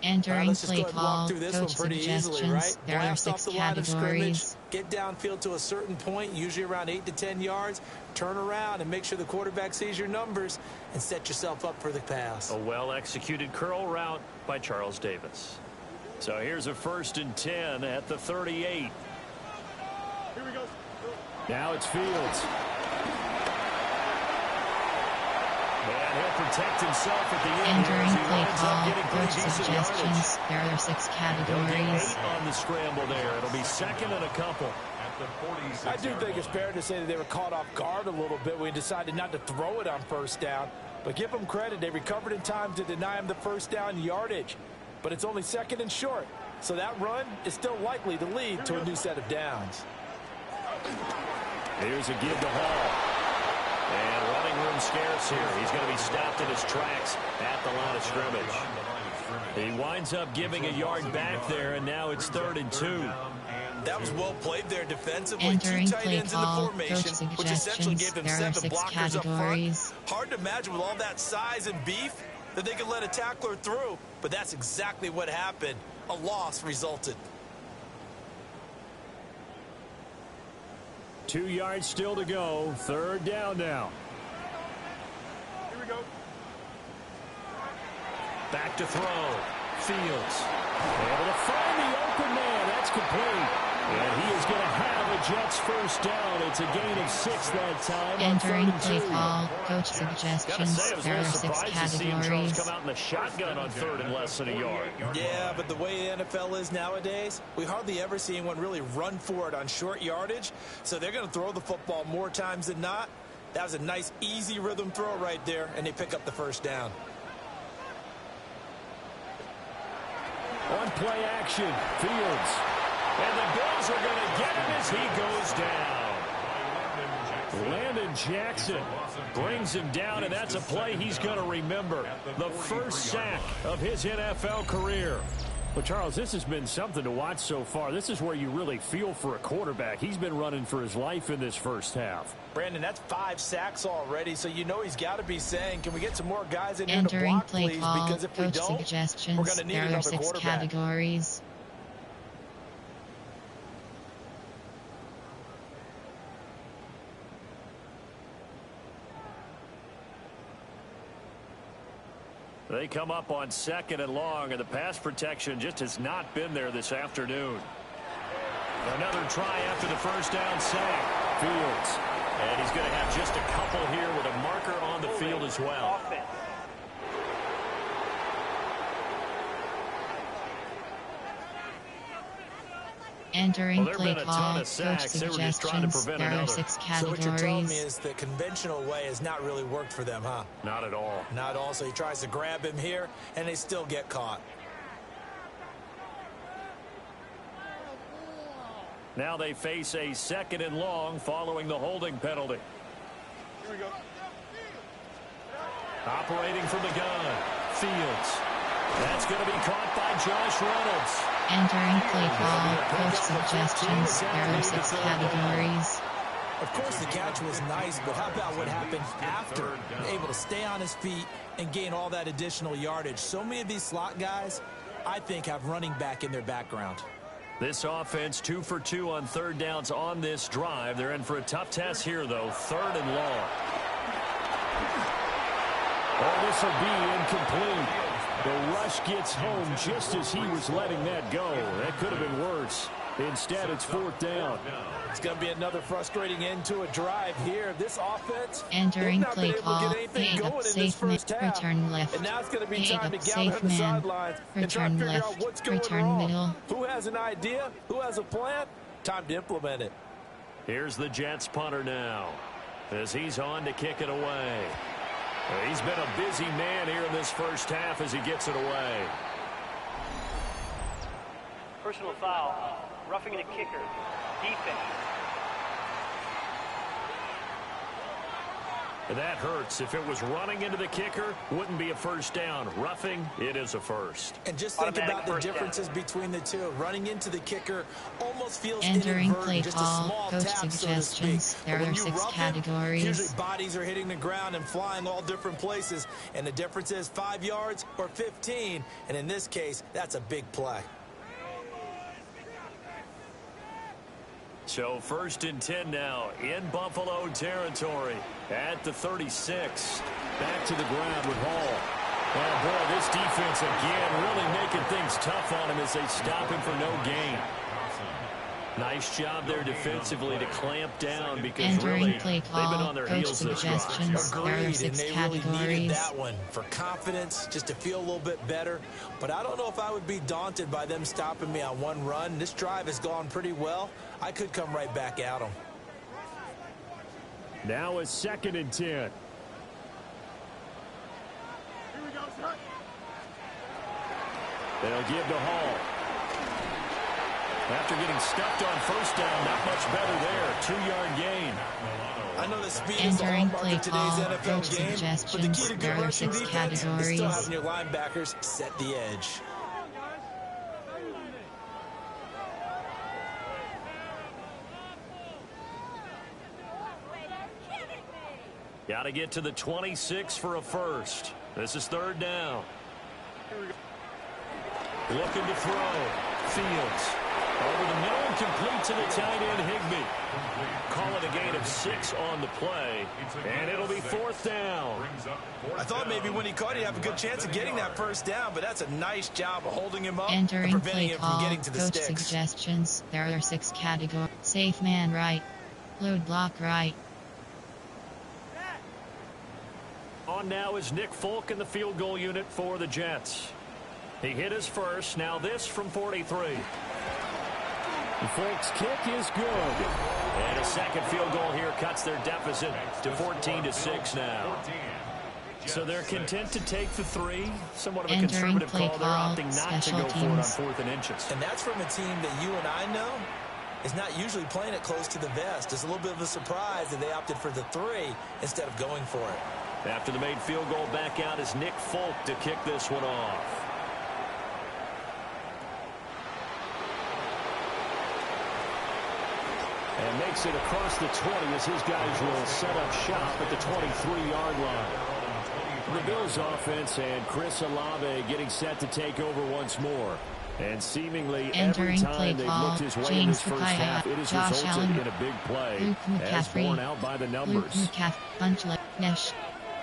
Entering play call, coach suggestions. There are 6 categories. Get downfield to a certain point, usually around 8 to 10 yards. Turn around and make sure the quarterback sees your numbers and set yourself up for the pass. A well-executed curl route by Charles Davis. So here's a 1st and 10 at the 38. Here we go. Now it's Fields. And he'll protect himself at the end. Entering play call, coach suggestions. There are 6 categories. 8 on the scramble there. It'll be 2nd and a couple. I do think it's fair to say that they were caught off guard a little bit when we decided not to throw it on 1st down. But give them credit. They recovered in time to deny him the 1st down yardage. But it's only 2nd and short. So that run is still likely to lead to a new set of downs. Here's a give to Hall. And running room scarce here. He's going to be stopped in his tracks at the line of scrimmage. He winds up giving a yard back there, and now it's 3rd and 2. That was well played there defensively. Entering 2 tight play ends in the call, formation, coach which essentially gave them suggestions. 7 There are 6 blockers up categories. front. Hard to imagine with all that size and beef that they could let a tackler through, but that's exactly what happened. A loss resulted. 2 yards still to go. 3rd down now. Here we go. Back to throw. Fields. Able to find the open man. That's complete. And he is going to have a Jets first down. It's a gain of 6 that time. Entering play call, coach suggestions. There are 6 categories. Come out in the shotgun on 3rd and less than a yard. Yeah, but the way the NFL is nowadays, we hardly ever see anyone really run for it on short yardage. So they're going to throw the football more times than not. That was a nice, easy rhythm throw right there, and they pick up the 1st down. On play action, Fields. And the Bills are going to get him as he goes down. Landon Jackson brings him down, and that's a play he's going to remember. The first sack of his NFL career. Well, Charles, this has been something to watch so far. This is where you really feel for a quarterback. He's been running for his life in this first half. Brandon, that's 5 sacks already, so you know he's got to be saying, can we get some more guys in here to Entering block, play please? call, Because if we coach don't, suggestions. we're going to need There are another 6 quarterback. categories. They come up on 2nd and long, and the pass protection just has not been there this afternoon. Another try after the first down sack. Fields. And he's going to have just a couple here with a marker on the field as well. Entering play call, coach suggestions. There are 6 So what you're telling me categories. is the conventional way has not really worked for them, huh? Not at all. Not all. So he tries to grab him here, and they still get caught. Now they face a 2nd and long following the holding penalty. Here we go. Operating from the gun. Fields. That's going to be caught by Josh Reynolds. Entering play call, coach suggestions. There are 6 categories. Of course, the catch was nice, but how about what happened after? Able to stay on his feet and gain all that additional yardage. So many of these slot guys, I think, have running back in their background. This offense 2 for 2 on 3rd downs on this drive. They're in for a tough test here, though. 3rd and long. Oh, this will be incomplete. The rush gets home just as he was letting that go. That could have been worse. Instead, it's 4th down. It's going to be another frustrating end to a drive here. This offense, Entering they've not play been able to call, get anything fade going up in this safe man, first half. return left. And now it's going to be Fade time to up gather on safe the man, sidelines and try to return figure out left, what's going return wrong. middle. Who has an idea? Who has a plan? Time to implement it. Here's the Jets punter now as he's on to kick it away. He's been a busy man here in this first half as he gets it away. Personal foul, roughing the kicker, defense. That hurts. If it was running into the kicker, wouldn't be a first down. Roughing, it is a first. And just think Automatic about the first down. differences between the two. Running into the kicker almost feels Entering inadvertent, play just a call, small coach tap, so to suggestions. speak. There But when are you 6 rough him, categories. usually bodies are hitting the ground and flying all different places. And the difference is 5 yards or 15. And in this case, that's a big play. So 1st and 10 now in Buffalo territory at the 36. Back to the ground with Hall. Oh, boy, this defense again really making things tough on him as they stop him for no gain. Nice job there defensively to clamp down because Entering really play they've been call, on their coach heels this drive. suggestions. There are Agreed, 6 and they really needed categories. that one for confidence, just to feel a little bit better. But I don't know if I would be daunted by them stopping me on one run. This drive has gone pretty well. I could come right back at them. Now a 2nd and 10. Here we go, son. They'll give to Hall. After getting stuffed on first down, not much better there. 2-yard gain. I know the speed is the Entering hallmark play of today's call, NFL coach game, but the suggestions. key to There good are rushing 6 defense is still categories. having your linebackers set the edge. Got to get to the 26 for a first. This is 3rd down. Looking to throw. Fields. Over the middle and complete to the tight end, Higbee. Call it a gain of 6 on the play. And it'll be 4th down. I thought maybe when he caught, he'd have a good chance of getting that first down, but that's a nice job of holding him up and Entering preventing play him from call, getting to the coach sticks. suggestions. There are 6 categories. Safe man right. Load block right. On now is Nick Folk in the field goal unit for the Jets. He hit his first. Now this from 43. Folk's kick is good. And a second field goal here cuts their deficit to 14-6 now. So they're content to take the 3. Somewhat of a Entering conservative play call. They're call, opting not to special go for it on teams. 4th and inches. And that's from a team that you and I know is not usually playing it close to the vest. It's a little bit of a surprise that they opted for the 3 instead of going for it. After the made field goal, back out is Nick Folk to kick this one off. And makes it across the 20 as his guys will set up shop at the 23-yard line. The Bills offense and Chris Olave getting set to take over once more. And seemingly every time they've looked his way in this first half, it has resulted in a big play, as borne out by the numbers. Bunch Nesh.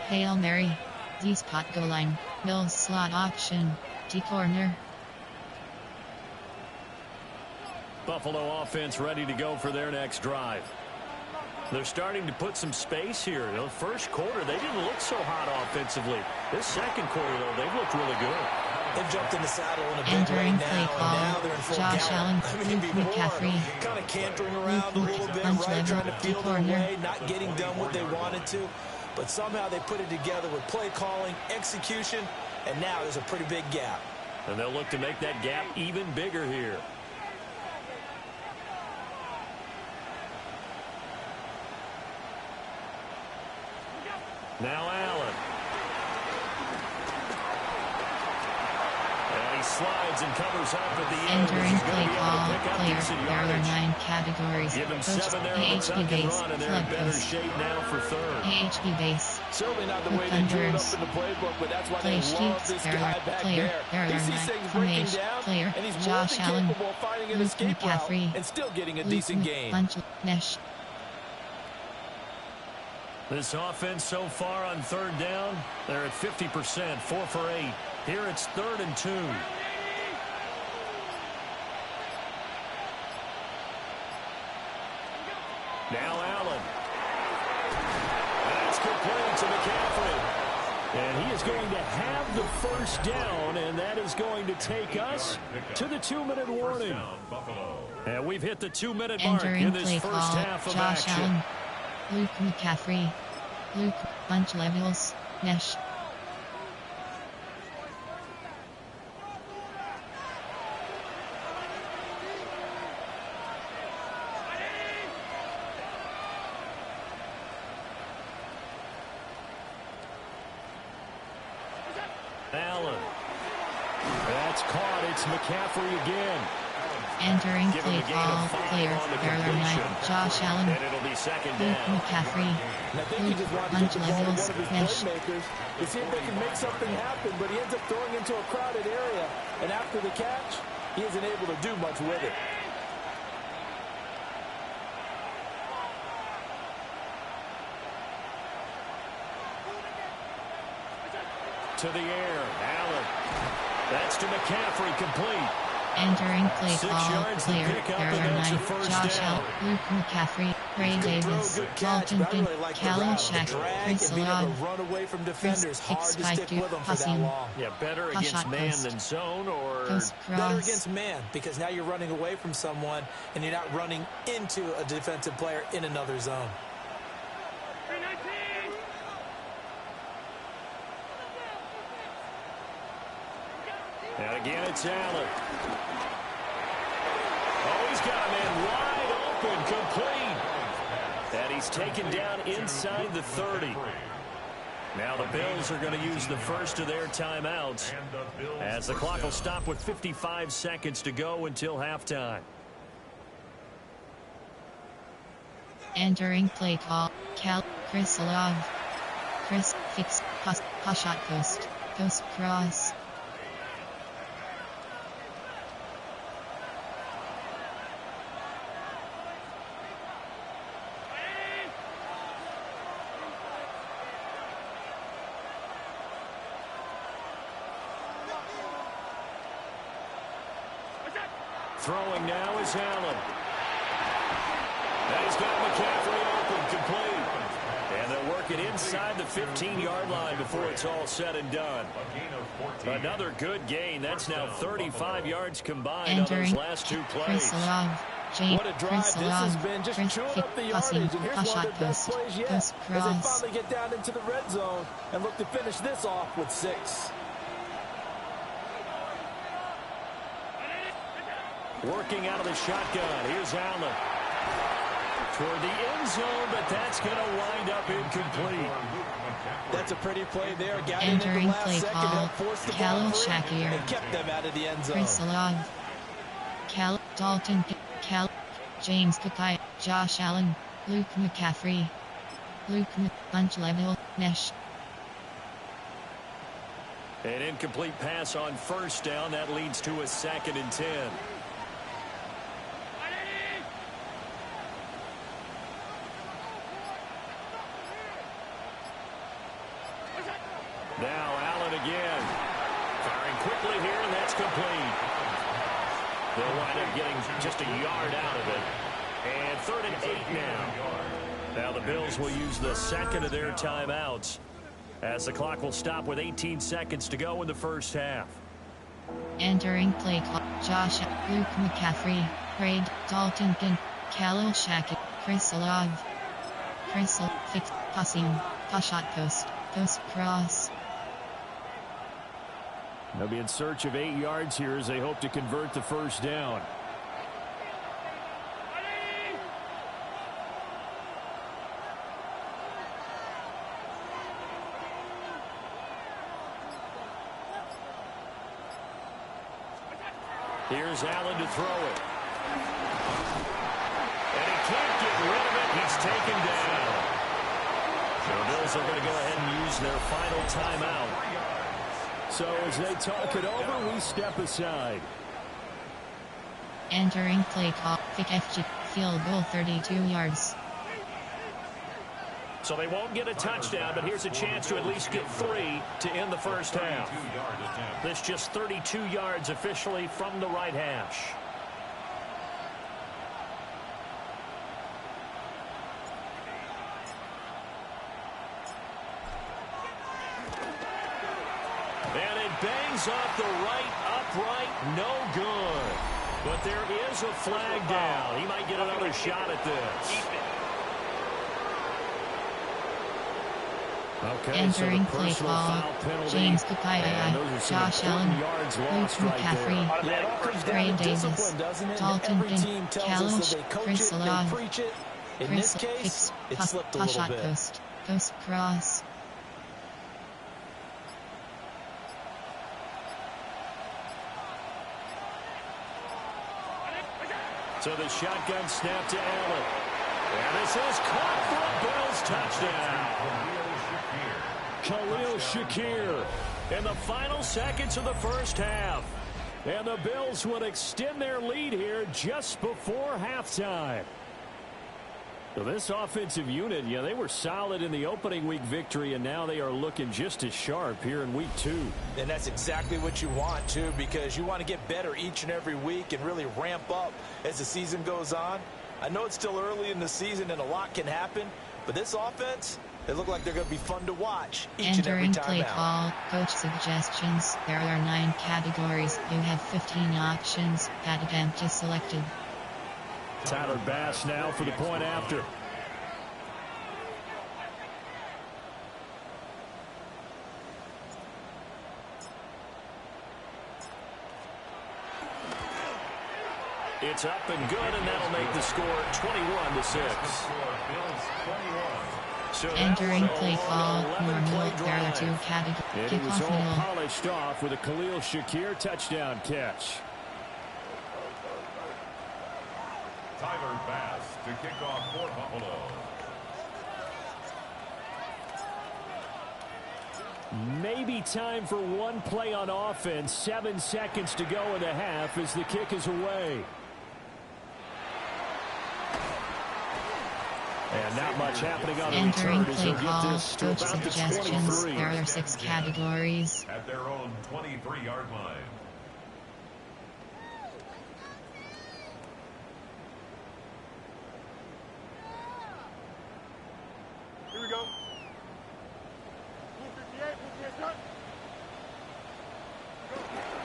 Hail Mary. D-spot goal line. Bills slot option. T-corner. Buffalo offense ready to go for their next drive. They're starting to put some space here. The first quarter, they didn't look so hot offensively. This second quarter, though, they've looked really good. They've jumped in the saddle in a big Entering way play now, call. and now they're in full Josh Allen, Luke McCaffrey. Kind of cantering around a little bit, right? Trying to feel their way, not getting done what they wanted to. But somehow they put it together with play calling, execution, and now there's a pretty big gap. And they'll look to make that gap even bigger here. Now Allen. And he slides and covers up at the end. Entering play call. Player. There are 9 categories. Give him Coach, 7 there on the AHP second base. run, and they're in Flood better post. shape now for third. AHP base. Certainly not the way they drew it up in the playbook, but that's why they love this guy back there. He sees things breaking down, and he's more than capable of finding an escape route and still getting a decent gain. Bunch Nesh. This offense so far on third down, they're at 50%, 4 for 8. Here it's 3rd and 2. Now Allen. That's complete to McCaffrey. And he is going to have the first down, and that is going to take us to the 2-minute warning. And we've hit the 2-minute mark in this first half of Josh action. Allen. Luke McCaffrey. Luke, bunch levels, Nesh. Allen. That's caught. It's McCaffrey again. Entering play call. Player. There are 9. Josh Allen. And it'll be second Luke down. McCaffrey. And I think he just wanted to get the ball to one of his playmakers to see if they can make something happen, but he ends up throwing into a crowded area, and after the catch, he isn't able to do much with it. To the air. Allen. That's to McCaffrey, complete. Entering play 6 call. yards to Player. pick up, There and are that's a 9. first Josh down. Allen. Luke McCaffrey. Ray Davis. Dalton Pink. Callum Shack. Chris Lod. Run away from defenders. Hard to stick with them for that long. Yeah, better Hush against out man post. than zone, or Post Better cross. against man, because now you're running away from someone, and you're not running into a defensive player in another zone. And again, it's Allen. Oh, he's got a man wide open, complete. And he's taken down inside the 30. Now the Bills are going to use the first of their timeouts, as the clock will stop with 55 seconds to go until halftime. Entering play call. Chris Lod. Chris fix. Hush out post. Post cross. Throwing now is Allen. And he's got McCaffrey open, complete. And they'll work it inside the 15-yard line before it's all said and done. Another good gain. That's now 35 yards combined on those last 2 plays. Chris Love. James. What a drive Chris this Love. has been, just Chris chewing up the passing. yardage, and here's Hush one of out their best post. plays yet, Post as they cross. finally get down into the red zone and look to finish this off with 6. Working out of the shotgun. Here's Allen. Toward the end zone, but that's going to wind up incomplete. That's a pretty play there. Got it in Entering the last play second, call. helped force the Callum ball free, Shakir. and kept them out of the end zone. Chris Love. Dalton. James Kukai. Josh Allen, Luke McCaffrey, Bunch level, mesh. An incomplete pass on first down. That leads to a 2nd and 10. Now Allen again. Firing quickly here, and that's complete. They'll wind up getting just a yard out of it. And 3rd and 8 now. Now the Bills will use the 2nd of their timeouts, as the clock will stop with 18 seconds to go in the first half. Entering play call, Josh, Luke McCaffrey, Braid, Dalton Ginn, Khalil Shakir, Chris Olave, Fix, Passim, Pashat Post Cross. They'll be in search of 8 yards here as they hope to convert the first down. Here's Allen to throw it. And he can't get rid of it. He's taken down. The Bills are going to go ahead and use their final timeout. So as they talk it over, we step aside. Entering play call, FG, field goal 32 yards. So they won't get a touchdown, but here's a chance to at least get 3 to end the first half. This just 32 yards officially from the right hash. And it bangs off the right upright, no good. But there is a flag down. He might get another shot at this. Okay, entering so play call, James Kukaya, Josh Allen, Luke McCaffrey, Gray Davis, Dalton Ginn, Khalil, Chris Olave, Fix, Pashat Post Cross. So the shotgun snap to Allen. And this is caught for a Bills touchdown. Khalil Shakir in the final seconds of the first half. And the Bills would extend their lead here just before halftime. So this offensive unit, yeah, they were solid in the opening week victory, and now they are looking just as sharp here in week 2. And that's exactly what you want, too, because you want to get better each and every week and really ramp up as the season goes on. I know it's still early in the season and a lot can happen, but this offense, they look like they're going to be fun to watch each and every time. Entering play call, coach suggestions. There are 9 categories. You have 15 options. Add empty selected. Tyler Bass now for the point after. It's up and good, and that'll make the score 21-6. So entering play call, normal. There are 2 categories. And he was all polished off with a Khalil Shakir touchdown catch. Tyler Bass to kick off for Buffalo. Maybe time for one play on offense. 7 seconds to go in the half as the kick is away. And not much happening on the entering return as play they'll get call, this to coach about the suggestions. 23. There are 6 categories. At their own 23-yard line. Here we go. 58, start.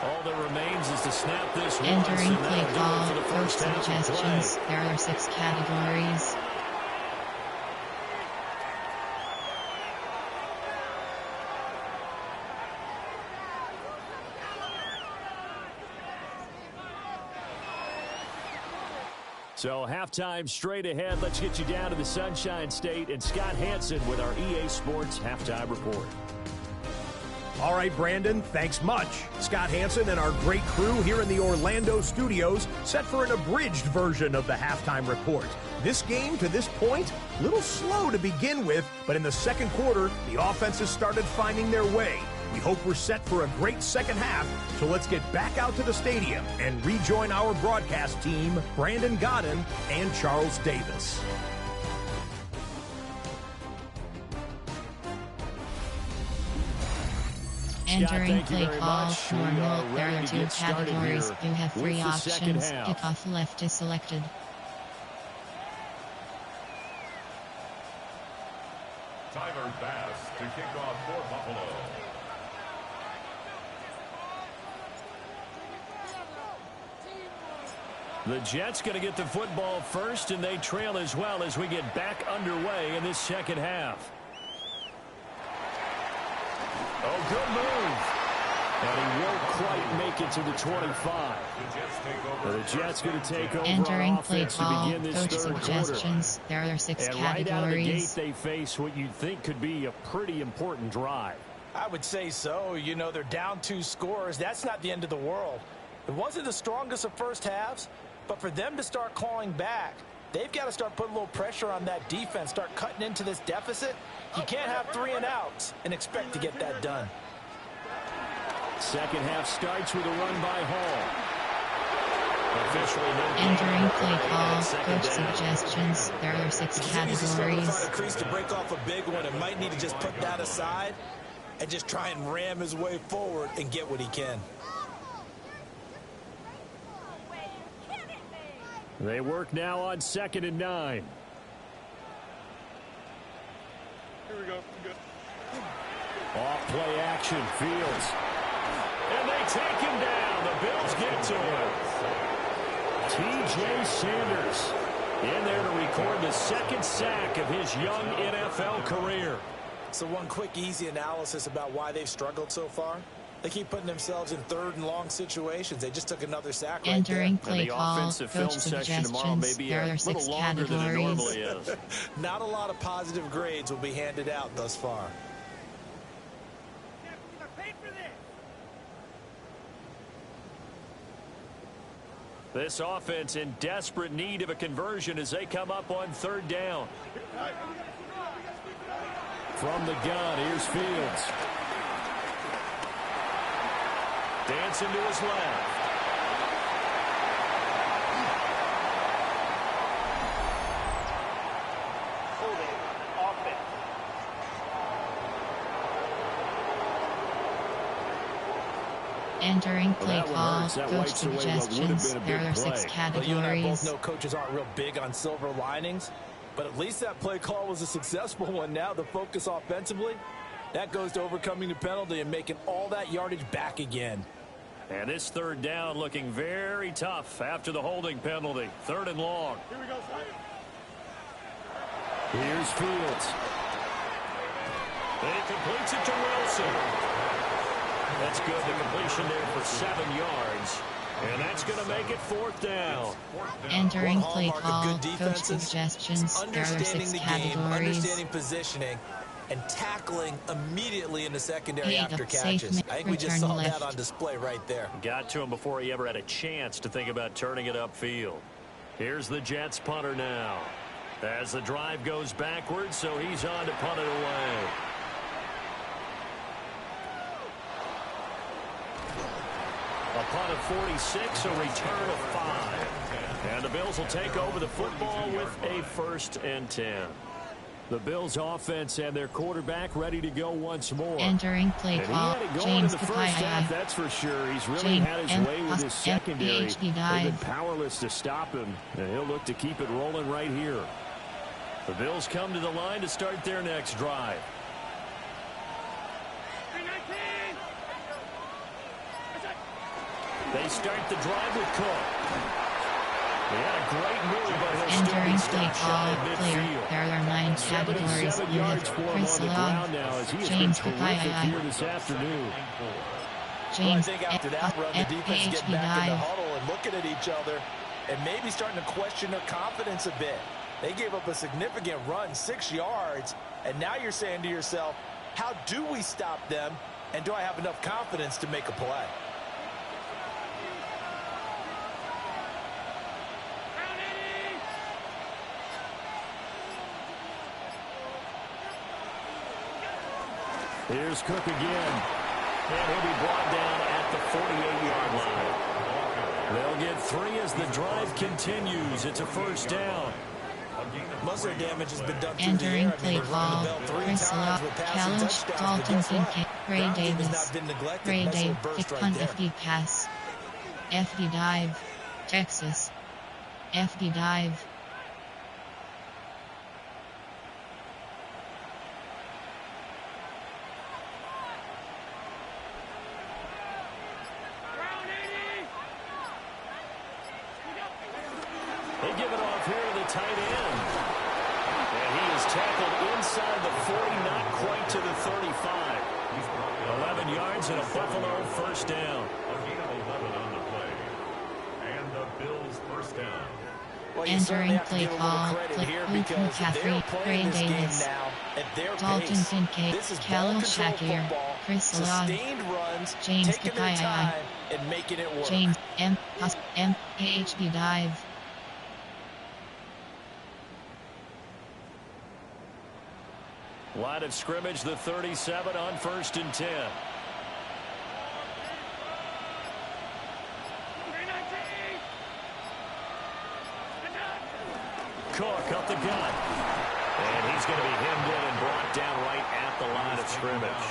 All that remains is to snap this once, Entering and play that'll do it call, for the coach first half of play. suggestions. There are 6 categories. So halftime straight ahead. Let's get you down to the Sunshine State and Scott Hansen with our EA Sports Halftime Report. All right, Brandon, thanks much. Scott Hansen and our great crew here in the Orlando studios set for an abridged version of the halftime report. This game, to this point, a little slow to begin with, but in the second quarter, the offenses started finding their way. We hope we're set for a great second half, so let's get back out to the stadium and rejoin our broadcast team, Brandon Godden and Charles Davis. Entering play call, normal, there are two categories. You have three options. Kickoff left is selected. Tyler Bass to kick off for Buffalo. The Jets going to get the football first, and they trail as well as we get back underway in this second half. Oh, good move. And he won't quite make it to the 25. The Jets going to take over Entering on play offense call, to begin this coach third suggestions. quarter. There are 6 And categories. right out of the gate, they face what you'd think could be a pretty important drive. I would say so. You know, they're down 2 scores. That's not the end of the world. It wasn't the strongest of first halves, but for them to start clawing back, they've got to start putting a little pressure on that defense, start cutting into this deficit. You can't have 3 and outs and expect to get that done. Second half starts with a run by Hall. Officially no Entering play call, coach suggestions. There are 6 categories. Find a crease to break off a big one and might need to just put that aside and just try and ram his way forward and get what he can. They work now on 2nd and 9. Here we go. Good. Off play action, Fields. And they take him down. The Bills get to him. T.J. Sanders in there to record the 2nd sack of his young NFL career. So one quick, easy analysis about why they've struggled so far. They keep putting themselves in 3rd and long situations. They just took another sack right Entering there. play the call, offensive film coach section tomorrow may suggestions. be There a are 6 little longer than it normally categories. is. Not a lot of positive grades will be handed out thus far. This offense in desperate need of a conversion as they come up on 3rd down. From the gun, here's Fields. Dancing to his left. Holding. Offense. Entering play that one call, hurts. That coach wipes away what would have suggestions. been a There big are 6 play. Well, you and I both categories. know coaches aren't real big on silver linings, but at least that play call was a successful one. Now the focus offensively, that goes to overcoming the penalty and making all that yardage back again. And this 3rd down looking very tough after the holding penalty. 3rd and long. Here we go, son. Here's Fields. And he completes it to Wilson. That's good. The completion there for 7 yards. And that's going to make it 4th down. Entering One play hallmark of call, good coach defenses suggestions. is There are understanding 6 the game, categories. understanding positioning, and tackling immediately in the secondary Eight after of safe catches. I think we just return saw left. that on display right there. Got to him before he ever had a chance to think about turning it upfield. Here's the Jets punter now. As the drive goes backwards, so he's on to punt it away. A punt of 46, a return of 5. And the Bills will take over the football with a 1st and 10. The Bills offense and their quarterback ready to go once more. Entering play And he call, had it going James in the first half, Kapai. that's for sure. He's really James had his M. way with his secondary. PhD They've been dive. powerless to stop him, and he'll look to keep it rolling right here. The Bills come to the line to start their next drive. They start the drive with Cook. He had a great move, but he'll still Entering be play stopped call, shy of clear. midfield. There are 9 categories. 77 You yards have for him Chris on the ground now Long, as he has James been terrific Kapai. here this afternoon. Well, I James think after that run, the defense get PhD back in the dive. huddle and looking at each other and maybe starting to question their confidence a bit. They gave up a significant run, 6 yards, and now you're saying to yourself, how do we stop them And do I have enough confidence to make a play? Here's Cook again. And he'll be brought down at the 48-yard line. They'll get 3 as the drive continues. It's a first down. Most of the damage has been done through Entering the air. play call, Chris Love, Challenge, Dalton Kincaid, Ray Davis, Ray Dave, kick on FD pass. FD dive, Texas. FD dive. They give it off here to the tight end. And he is tackled inside the 40, not quite to the 35. 11 yards and a Buffalo first down. A gain of 11 on the play. And the Bills first down. Well, you Entering certainly have to play give a little call, credit Luke here because McCaffrey, they're playing Ray this game Davis, now at their Dalton pace. Kincaid, This is ball Khalil control Shakir, football, Chris Love, sustained runs, James taking their Kapai, time and making it work. James M.A.H.B. dive. Line of scrimmage, the 37 on 1st and 10. Cook up the gut. And he's going to be hemmed in and brought down right at the line of scrimmage.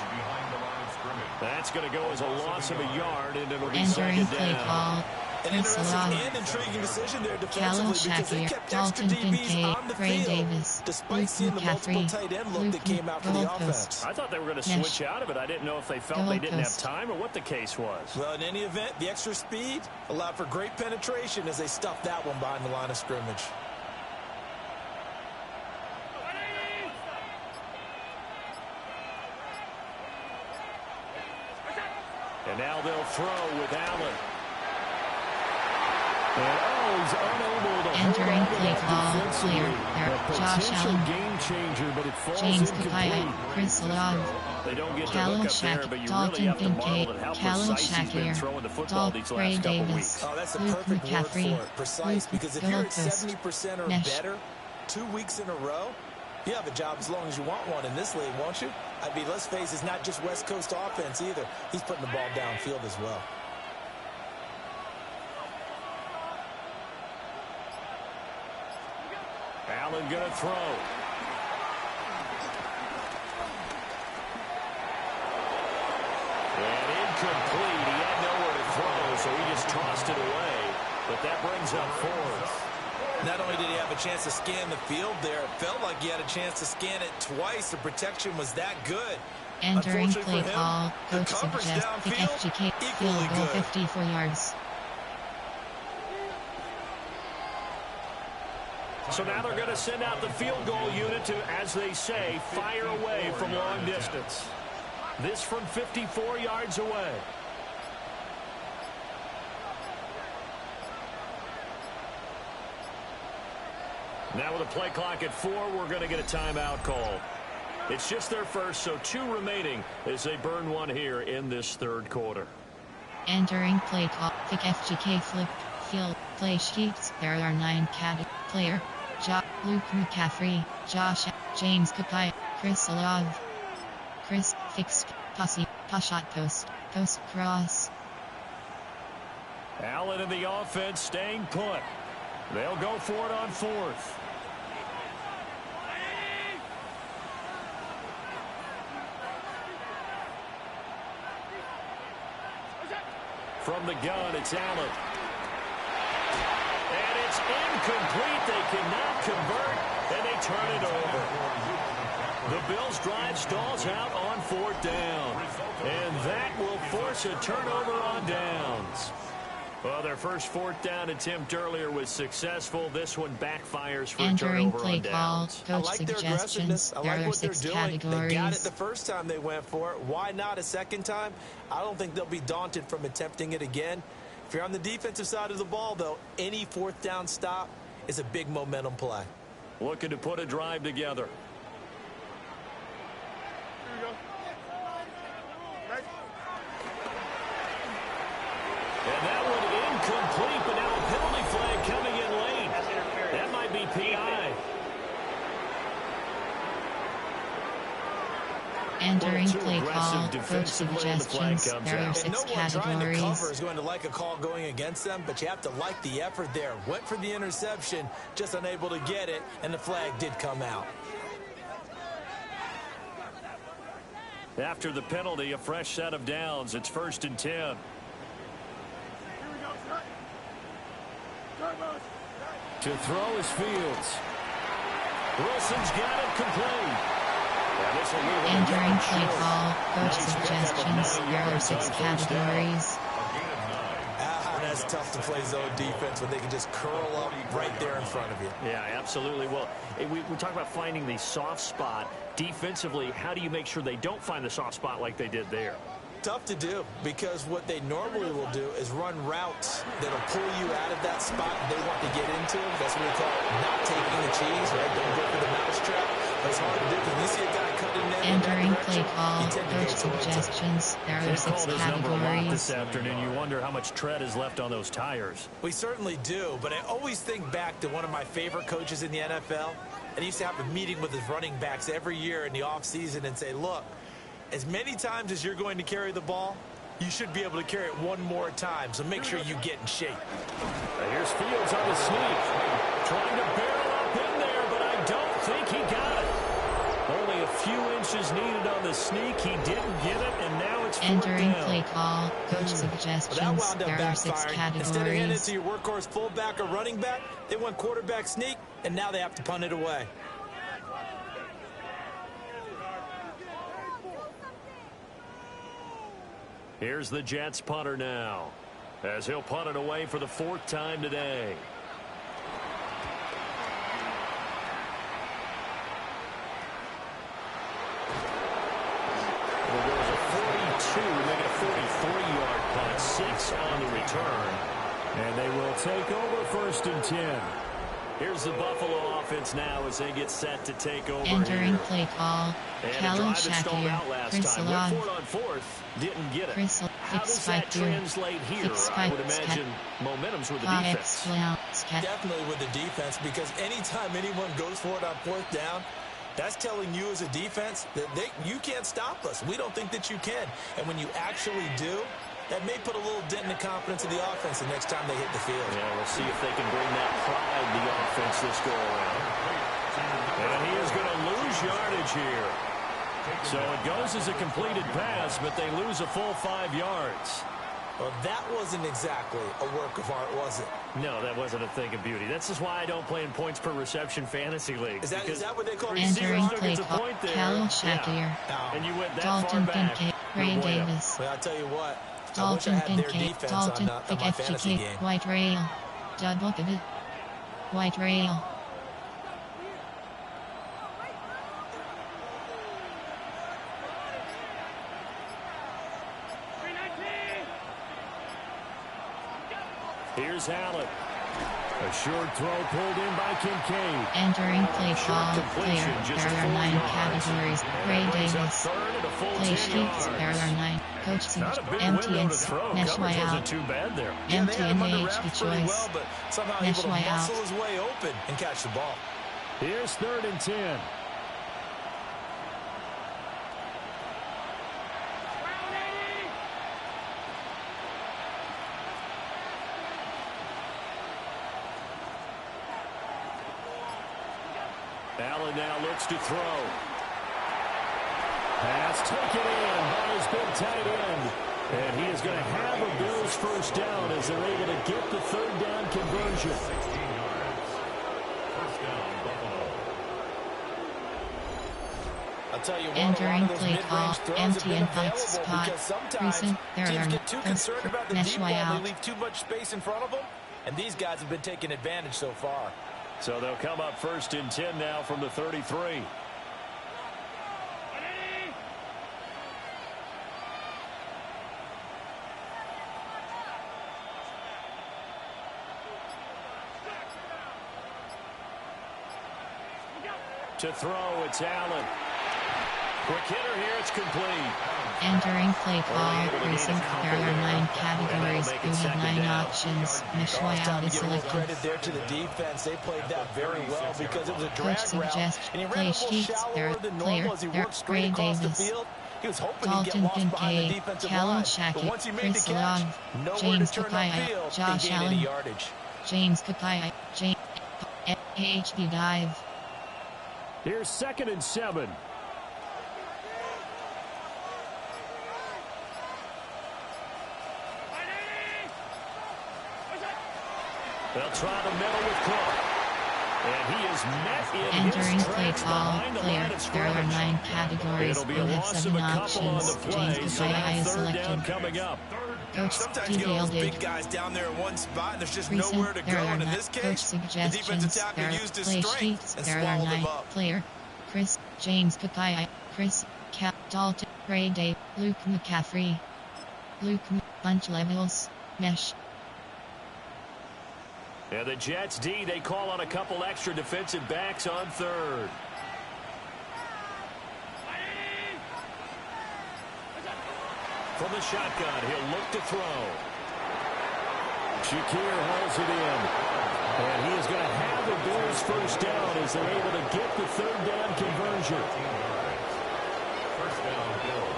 That's going to go as a loss of a yard, and it'll be Entering second play down. call, An Chris interesting Love, and intriguing decision there Khalil defensively because they Shakir, kept extra Dalton DBs Kincaid, on the Ray field Davis, despite Luke seeing the multiple McCaffrey, tight end look Luke that came out for the Goalpost. offense. I thought they were going to Mesh. switch out of it. I didn't know if they felt they didn't have Goalpost. time or what the case was. Well, in any event, the extra speed allowed for great penetration as they stuffed that one behind the line of scrimmage. And now they'll throw with Allen. And he's unable to Entering hold on to play that call, defensively. clear, A Josh potential Allen, game changer, but it falls James incomplete. Kapai, Chris Love, They don't get the Khalil hook up there, Shakir, but you really Dalton have to Kincaid, marvel at how Khalil precise he's been Shakir, throwing the football these Ray last couple Davis, weeks. Oh, that's a Luke perfect word for McCaffrey, it, precise, Luke because if you're at Goalpost. 70% or Mesh. better 2 weeks in a row, you have a job as long as you want one in this league, won't you? I mean, let's face it, it's not just West Coast offense either. He's putting the ball downfield as well. Allen going to throw. And incomplete. He had nowhere to throw, so he just tossed it away. But that brings up 4th. Not only did he have a chance to scan the field there, it felt like he had a chance to scan it twice. The protection was that good. Entering Unfortunately play for him, call, the coach coverage suggests pick downfield, FGK equally field goal good. 54 yards. So now they're going to send out the field goal unit to, as they say, fire away from long distance. This from 54 yards away. Now with a play clock at 4, we're going to get a timeout call. It's just their first, so 2 remaining as they burn one here in this 3rd quarter. Entering play call, pick FGK flip field play sheets. There are 9 player. Luke McCaffrey, Josh, James Kapai, Chris Love, Chris fixed posse, shot post cross. Allen in the offense staying put. They'll go for it on 4th. From the gun, it's Allen. And it's incomplete. They cannot convert, and they turn it over. The Bills' drive stalls out on 4th down. And that will force a turnover on downs. Well, their first 4th down attempt earlier was successful. This one backfires for a Entering turnover play on call, downs. I coach like their suggestions. aggressiveness. I There like are what they're 6 doing. categories. They got it the first time they went for it. Why not a second time? I don't think they'll be daunted from attempting it again. If you're on the defensive side of the ball, though, any 4th down stop is a big momentum play. Looking to put a drive together. Here we go. Right. And that one incomplete, but now a penalty flag coming in late. That might be PI. Entering play call, coach suggestions. There are 6 categories. Trying to cover is going to like a call going against them, but you have to like the effort there. Went for the interception, just unable to get it, and the flag did come out. After the penalty, a fresh set of downs. It's 1st and 10. To throw is Fields. Wilson's got it complete. Entering play call, coach suggestions. There are 6 categories. That's tough to play zone defense when they can just curl up right there in front of you. Yeah, absolutely. Well, we talk about finding the soft spot. Defensively, how do you make sure they don't find the soft spot like they did there? Tough to do, because what they normally will do is run routes that'll pull you out of that spot they want to get into. That's what we call not taking the cheese, right? Don't go for the mousetrap. That's hard to do because when you see a guy cutting in Entering play call, coach suggestions. There are 6 categories. This afternoon, you wonder how much tread is left on those tires. We certainly do, but I always think back to one of my favorite coaches in the NFL, and he used to have a meeting with his running backs every year in the offseason and say, look, as many times as you're going to carry the ball, you should be able to carry it one more time, so make sure you get in shape. Here's Fields on the sneak. Trying to barrel up in there, but I don't think he got it. Only a few inches needed on the sneak. He didn't get it, and now it's 4th Entering down. play call, coach suggestions. There are 6 categories. Instead of handing it to your workhorse fullback or running back, they went quarterback sneak, and now they have to punt it away. Here's the Jets punter now, as he'll punt it away for the 4th time today. Well, there's a 42, make it a 43-yard punt, 6 on the return. And they will take over 1st and 10. Here's the Buffalo offense now as they get set to take over. Entering here. play call, Callum Shakir, Chris Went for it on 4th, didn't get it. Chris How does that translate here? I would imagine momentum's with the defense. Definitely with the defense, because anytime anyone goes for it on 4th down, that's telling you as a defense that you can't stop us. We don't think that you can. And when you actually do, that may put a little dent in the confidence of the offense the next time they hit the field. Yeah, we'll see if they can bring that pride to the offense this go around. And he is going to lose yardage here. So it goes as a completed pass, but they lose a full 5 yards. Well, that wasn't exactly a work of art, was it? No, that wasn't a thing of beauty. This is why I don't play in points per reception fantasy league. Is that what they call Entering play call, Callum Shakir, Yeah. And you went that Dalton far back. Kincaid, Ray Davis. Well, I'll tell you what. Dalton Kincaid, Dalton Kincaid, White Rail, double pivot, White Rail. Here's Allen. A short throw pulled in by Kincaid. Entering play call, player, there are 9 categories. Ray Davis. Play sheets, there are 9. Coach Siege, empty and mesh way out. Too bad there. Empty and HP choice. But somehow Mesh able to way out. muscle his way open and catch the ball. Here's 3rd and 10. Allen now looks to throw. Pass taken in by his big tight end. And he is going to have a Bills 1st down as they're able to get the 3rd down conversion. 16 yards. 1st down, Buffalo. I'll tell you what, Entering a lot of those play call, mid-range throws empty have been and box available spot. because sometimes Recent, there teams are get too concerned about the mesh deep ball way and out. they leave too much space in front of them. And these guys have been taking advantage so far. So they'll come up 1st and 10 now from the 33. To throw, it's Allen. Quick hitter here, it's complete. Entering play call, recent there are 9 categories, you have 9 options. Mishwai out is selected. Credit there to the defense. They played that very well because it was a drag Coach suggests route. And he ran play a little sheets, shallower than normal as he worked straight Ray across the Davis. field. He was hoping he'd get Dalton lost behind the Kincaid, defensive Callum line. Shackett, But once he made Chris the catch, Long, nowhere James to turn Kakaya, upfield Josh and gain any Allen, yardage. James Kakaya, James AHB dive. Here's 2nd and 7. They'll try to middle with Cook. And he is met in Entering his play tracks call, behind the player, line of there are scrimmage. 9 categories, It'll be you a have loss 7 of a couple on options. the play, James so now Kakaya is 3rd down selected. coming up. Coach Sometimes you get all those detailed big guys down there in one spot, and there's just recent, nowhere to go. there are And in 9 this coach case, the defensive suggestions, tackle there used his play strength sheets, and there are swallowed 9 him up. player, Chris, James Kakaya, Chris, Dalton, Ray Day, Luke McCaffrey, bunch levels, mesh. And the Jets D, they call on a couple extra defensive backs on 3rd. From the shotgun, he'll look to throw. Shakir hauls it in. And he is going to have the Bears first down as they're able to get the 3rd down conversion. First down, Bills.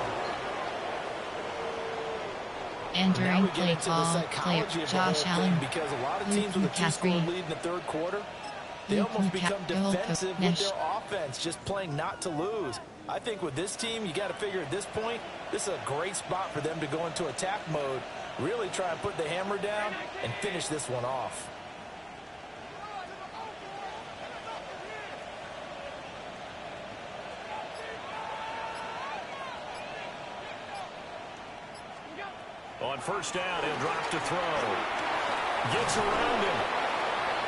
Entering play call, player, Josh Allen, because a lot of Luke teams with a 2-score McCaffrey, lead in the 3rd quarter, they Luke almost become McCaffrey, defensive Mesh. with their offense, just playing not to lose. I think with this team, you got to figure at this point, this is a great spot for them to go into attack mode, really try and put the hammer down and finish this one off. On 1st down, he'll drop to throw. Gets around him.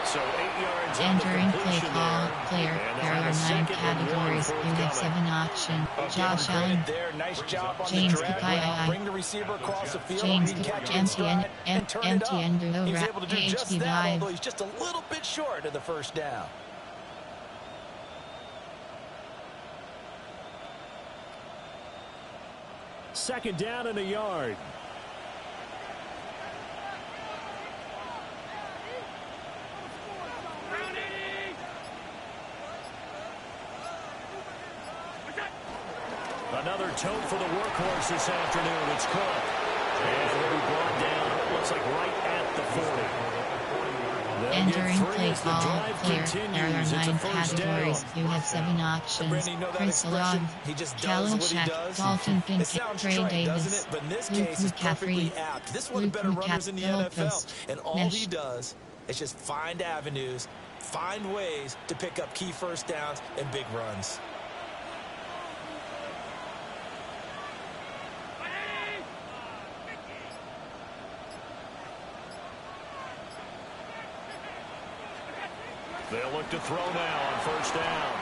So 8 yards on the entering play completion call, there. player, And there they'll are have a 9 2nd and 1 categories, you have forthcoming. 7 options. Give Josh him Allen, credit there. Nice job on James the drag Kakaya, route. Bring the receiver across the field. James He can catch it in MTN, stride and turn it up. MTN, He's able to do just AHB that, dive. although he's just a little bit short of the 1st down. Second down and a yard. Another tote for the workhorse this afternoon. It's Cook. And he'll be brought down, looks like right at the 40. Entering play as the call, drive player, there are continues. It's a 9 first categories, down. you have 7 options. Brandon, you know that Chris expression? Long, He just does Callum what he Shack, does. Dalton It Kincaid, sounds Ray trite, Davis, doesn't it? But in this Luke case, it's perfectly McCaffrey, apt. This is one of Luke the better runners in the McCaffrey, NFL. And all Mesh. he does is just find avenues, find ways to pick up key 1st downs and big runs. They'll look to throw now on 1st down.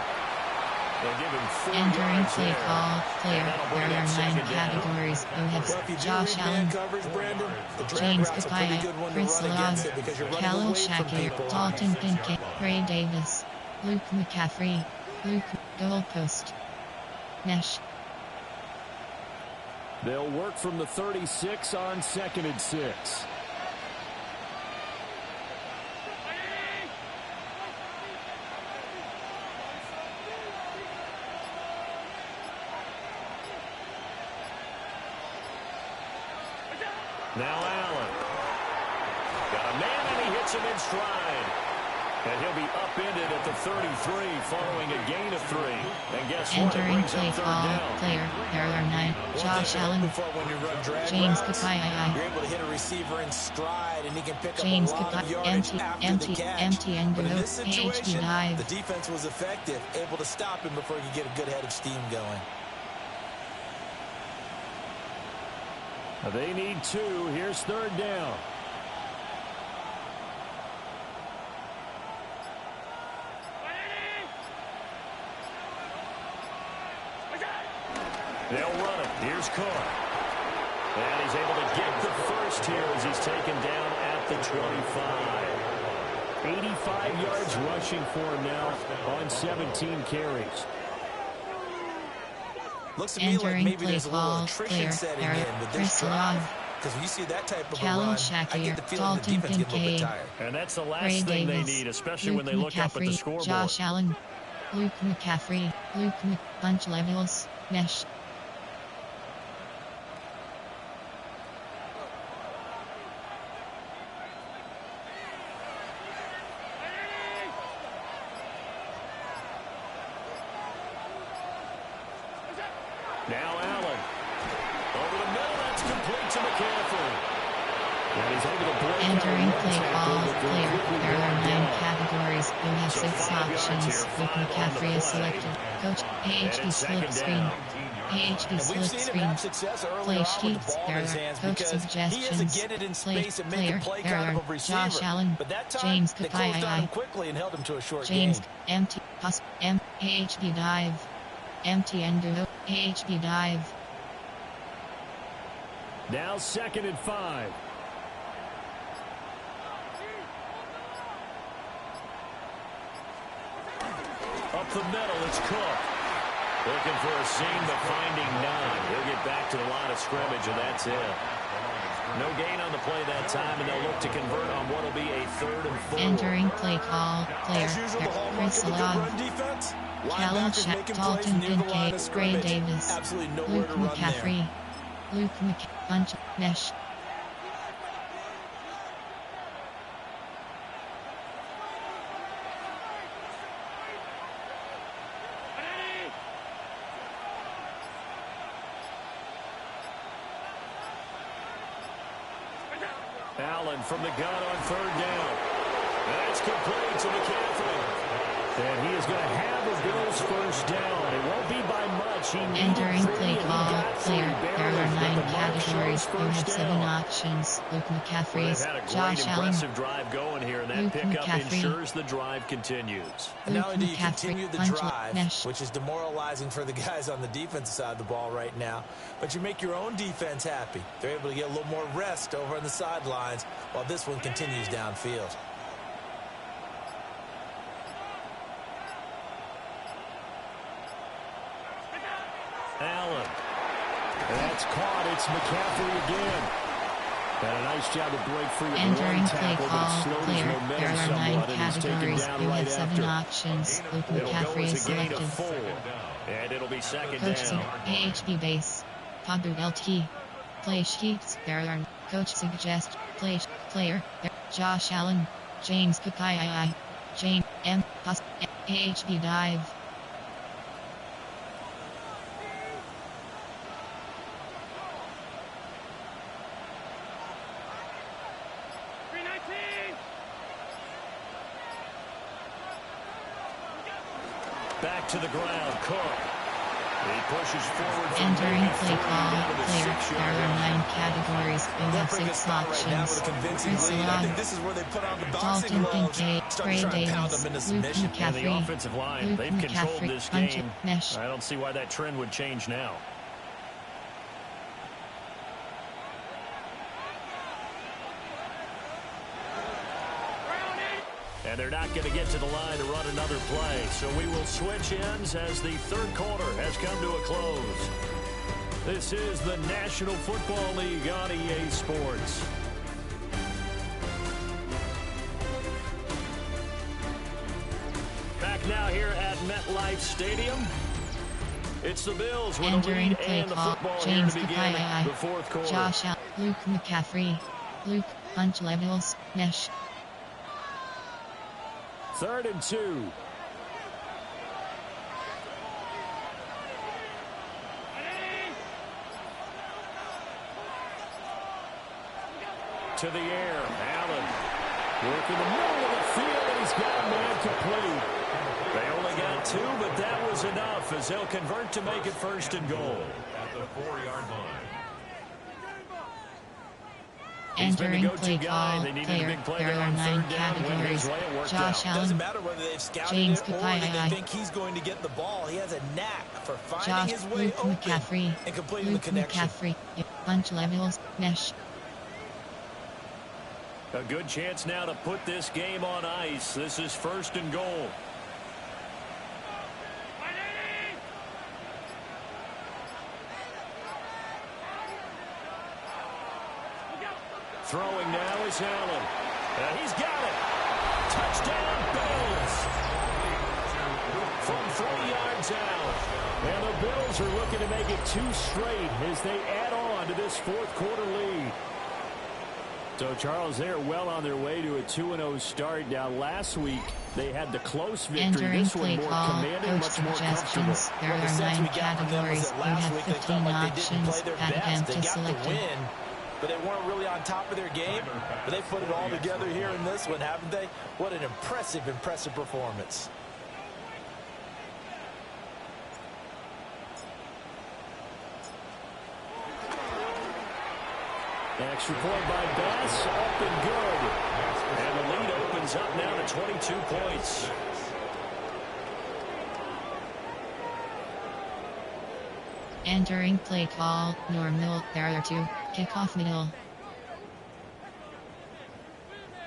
They'll give him 4 entering yards play there. call, player, And that'll bring there are up 9 2nd down. categories, you have Well, if you do Josh read Allen, man coverage, Brandon, the drag James route's a pretty Kakaya, good one to Chris run Long, against it because you're running Callum away from Shackett, people. Dalton Kincaid, Ray Davis, Luke McCaffrey, Luke goalpost. Mesh. They'll work from the 36 on 2nd and 6. Now Allen. Got a man, and he hits him in stride. And he'll be upended at the 33 following a gain of 3. And guess what? It Entering brings play up 3rd call, down. player, there are 9, Josh Allen, When you run drag James routes, Kakaya, you're able to hit a receiver in stride, and he can pick James up a lot of Kakaya, yardage after the catch. MTN, But in this AHB situation, dive. the defense was effective, able to stop him before he could get a good head of steam going. They need 2. Here's 3rd down. They'll run it. Here's Cook. And he's able to get the first here as he's taken down at the 25. 85 yards rushing for him now on 17 carries. Looks to me like Entering maybe play there's a little call, attrition clear, setting error, in with this Chris drive. Love. Because when you see that type of a Callum run, I Shakir, get the feeling the Dalton defense gets a little bit Kincaid, tired. And that's the last Ray thing they Davis, need, especially Luke when they look up at the McCaffrey, scoreboard. Josh Allen, Luke McCaffrey, Bunch levels, mesh. Now Allen. Over the middle, that's complete to McCaffrey. And he's able to break Entering out play one tackle, call, but they'll clear. quickly There are bring him 9 down. categories. You have So 6 5 yards options. here, Luke 5 on the McCaffrey is play. selected. Coach, And AHB it's split second screen. down. AHB And we've split seen him screen. have success earlier Play on with the sheets, ball in his error, hands coach because he suggestions. doesn't get it in Play, space and make player, a play error, kind of a receiver. Josh Allen, But that time, James they closed on him Kapai, quickly and held him to a short James, game. empty, pass, AHB dive. Empty endo, AHB dive. Now 2nd and 5. Up the middle, it's Cook. Looking for a seam, but finding none. He'll get back to the line of scrimmage, and that's it. No gain on the play that time, and they'll look to convert on what will be a 3rd and 4. Entering play call, player, As usual, the hallmark Chris of a good Love. run defense. Callum Linebackers Shack, making plays Dalton near the line Kincaid, of Ray scrimmage. Davis, Absolutely nowhere Luke to run McCaffrey, there. Luke Bunch, mesh. Allen from the gun on 3rd down. That's complete to McCaffrey. And he is going to have a Bills first down. It won't be by much. He Entering needed play 3, and he call, got 3 player, there barely, are but 9 the mark categories. shows You have first 7 down. options. Luke Well, McCaffrey, they've had a great, Josh Allen, impressive drive going here, and that Luke pickup McCaffrey. ensures the drive continues. And not Luke only do you McCaffrey, continue the Bunch drive, mesh. which is demoralizing for the guys on the defensive side of the ball right now, but you make your own defense happy. They're able to get a little more rest over on the sidelines while this one continues downfield. Allen. That's caught. It's McCaffrey again. And a nice job to break free of Entering one play tackle, but it call, slowed his player, there momentum are 9 somewhat, and he's taken categories. down You right have 7 after. options. Luke It'll go McCaffrey as is a gain of selected. 4. And it'll be 2nd Coach down. AHB base. Padu LT. Play sheets, there are. Coach suggest, player, there. Josh Allen, James Kapai, James M. Pass, AHB dive. Back to the ground, Cook. He pushes forward from Entering maybe play 3 call, down to the player, 6-yard there are line. 9 categories. You have Bring 6 us down right now options. with a convincing Chris lead. I think Love, this is where they put on the boxing Dalton gloves, Kincaid, start to Ray try and pound Davis, them into Luke submission. And the McCaffrey, offensive line, Luke they've controlled McCaffrey, this Bunch game. mesh. I don't see why that trend would change now. And they're not going to get to the line to run another play. So we will switch ends as the 3rd quarter has come to a close. This is the National Football League on EA Sports. Back now here at MetLife Stadium. It's the Bills with a Entering lead play and the call, football James here to begin Kapai, the 4th quarter. Josh Allen, Luke McCaffrey, Luke Bunch levels, mesh. 3rd and 2. To the air, Allen working the middle of the field, and he's got a man complete. They only got 2, but that was enough as they'll convert to make it 1st and goal. At the 4-yard line. He's been the Entering go-to play guy. call, They needed a player, big play there there are on 9 3rd down. Went his categories. way, it worked Josh out. Doesn't Allen, matter whether they've scouted James it or Kapai, they think he's going to get the ball. He has a knack for finding Josh, his way Luke open McCaffrey, and completing Luke the connection. McCaffrey, Bunch levels, mesh. A good chance now to put this game on ice. This is 1st and goal. Throwing now is Allen. He's got it. Touchdown, Bills. From 3 yards out. And the Bills are looking to make it 2 straight as they add on to this fourth quarter lead. So, Charles, they are well on their way to a 2-0 start. Now, last week, they had the close victory. Entering this one play more call, commanding, coach much more suggestions. comfortable. There are 9 categories. You have 15 options. Add again to select it. But they weren't really on top of their game. But they put it all together here in this one, haven't they? What an impressive, impressive performance. Extra point by Bass, up and good. And the lead opens up now to 22 points. Entering play call, normal, there are 2, kickoff middle.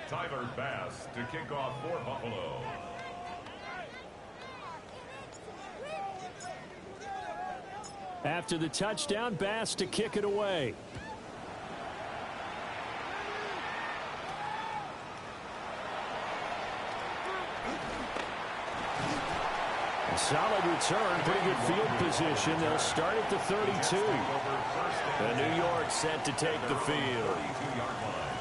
Tyler Bass to kick off for Buffalo. After the touchdown, Bass to kick it away. Solid return, pretty good field position. They'll start at the 32. And New York set to take the field.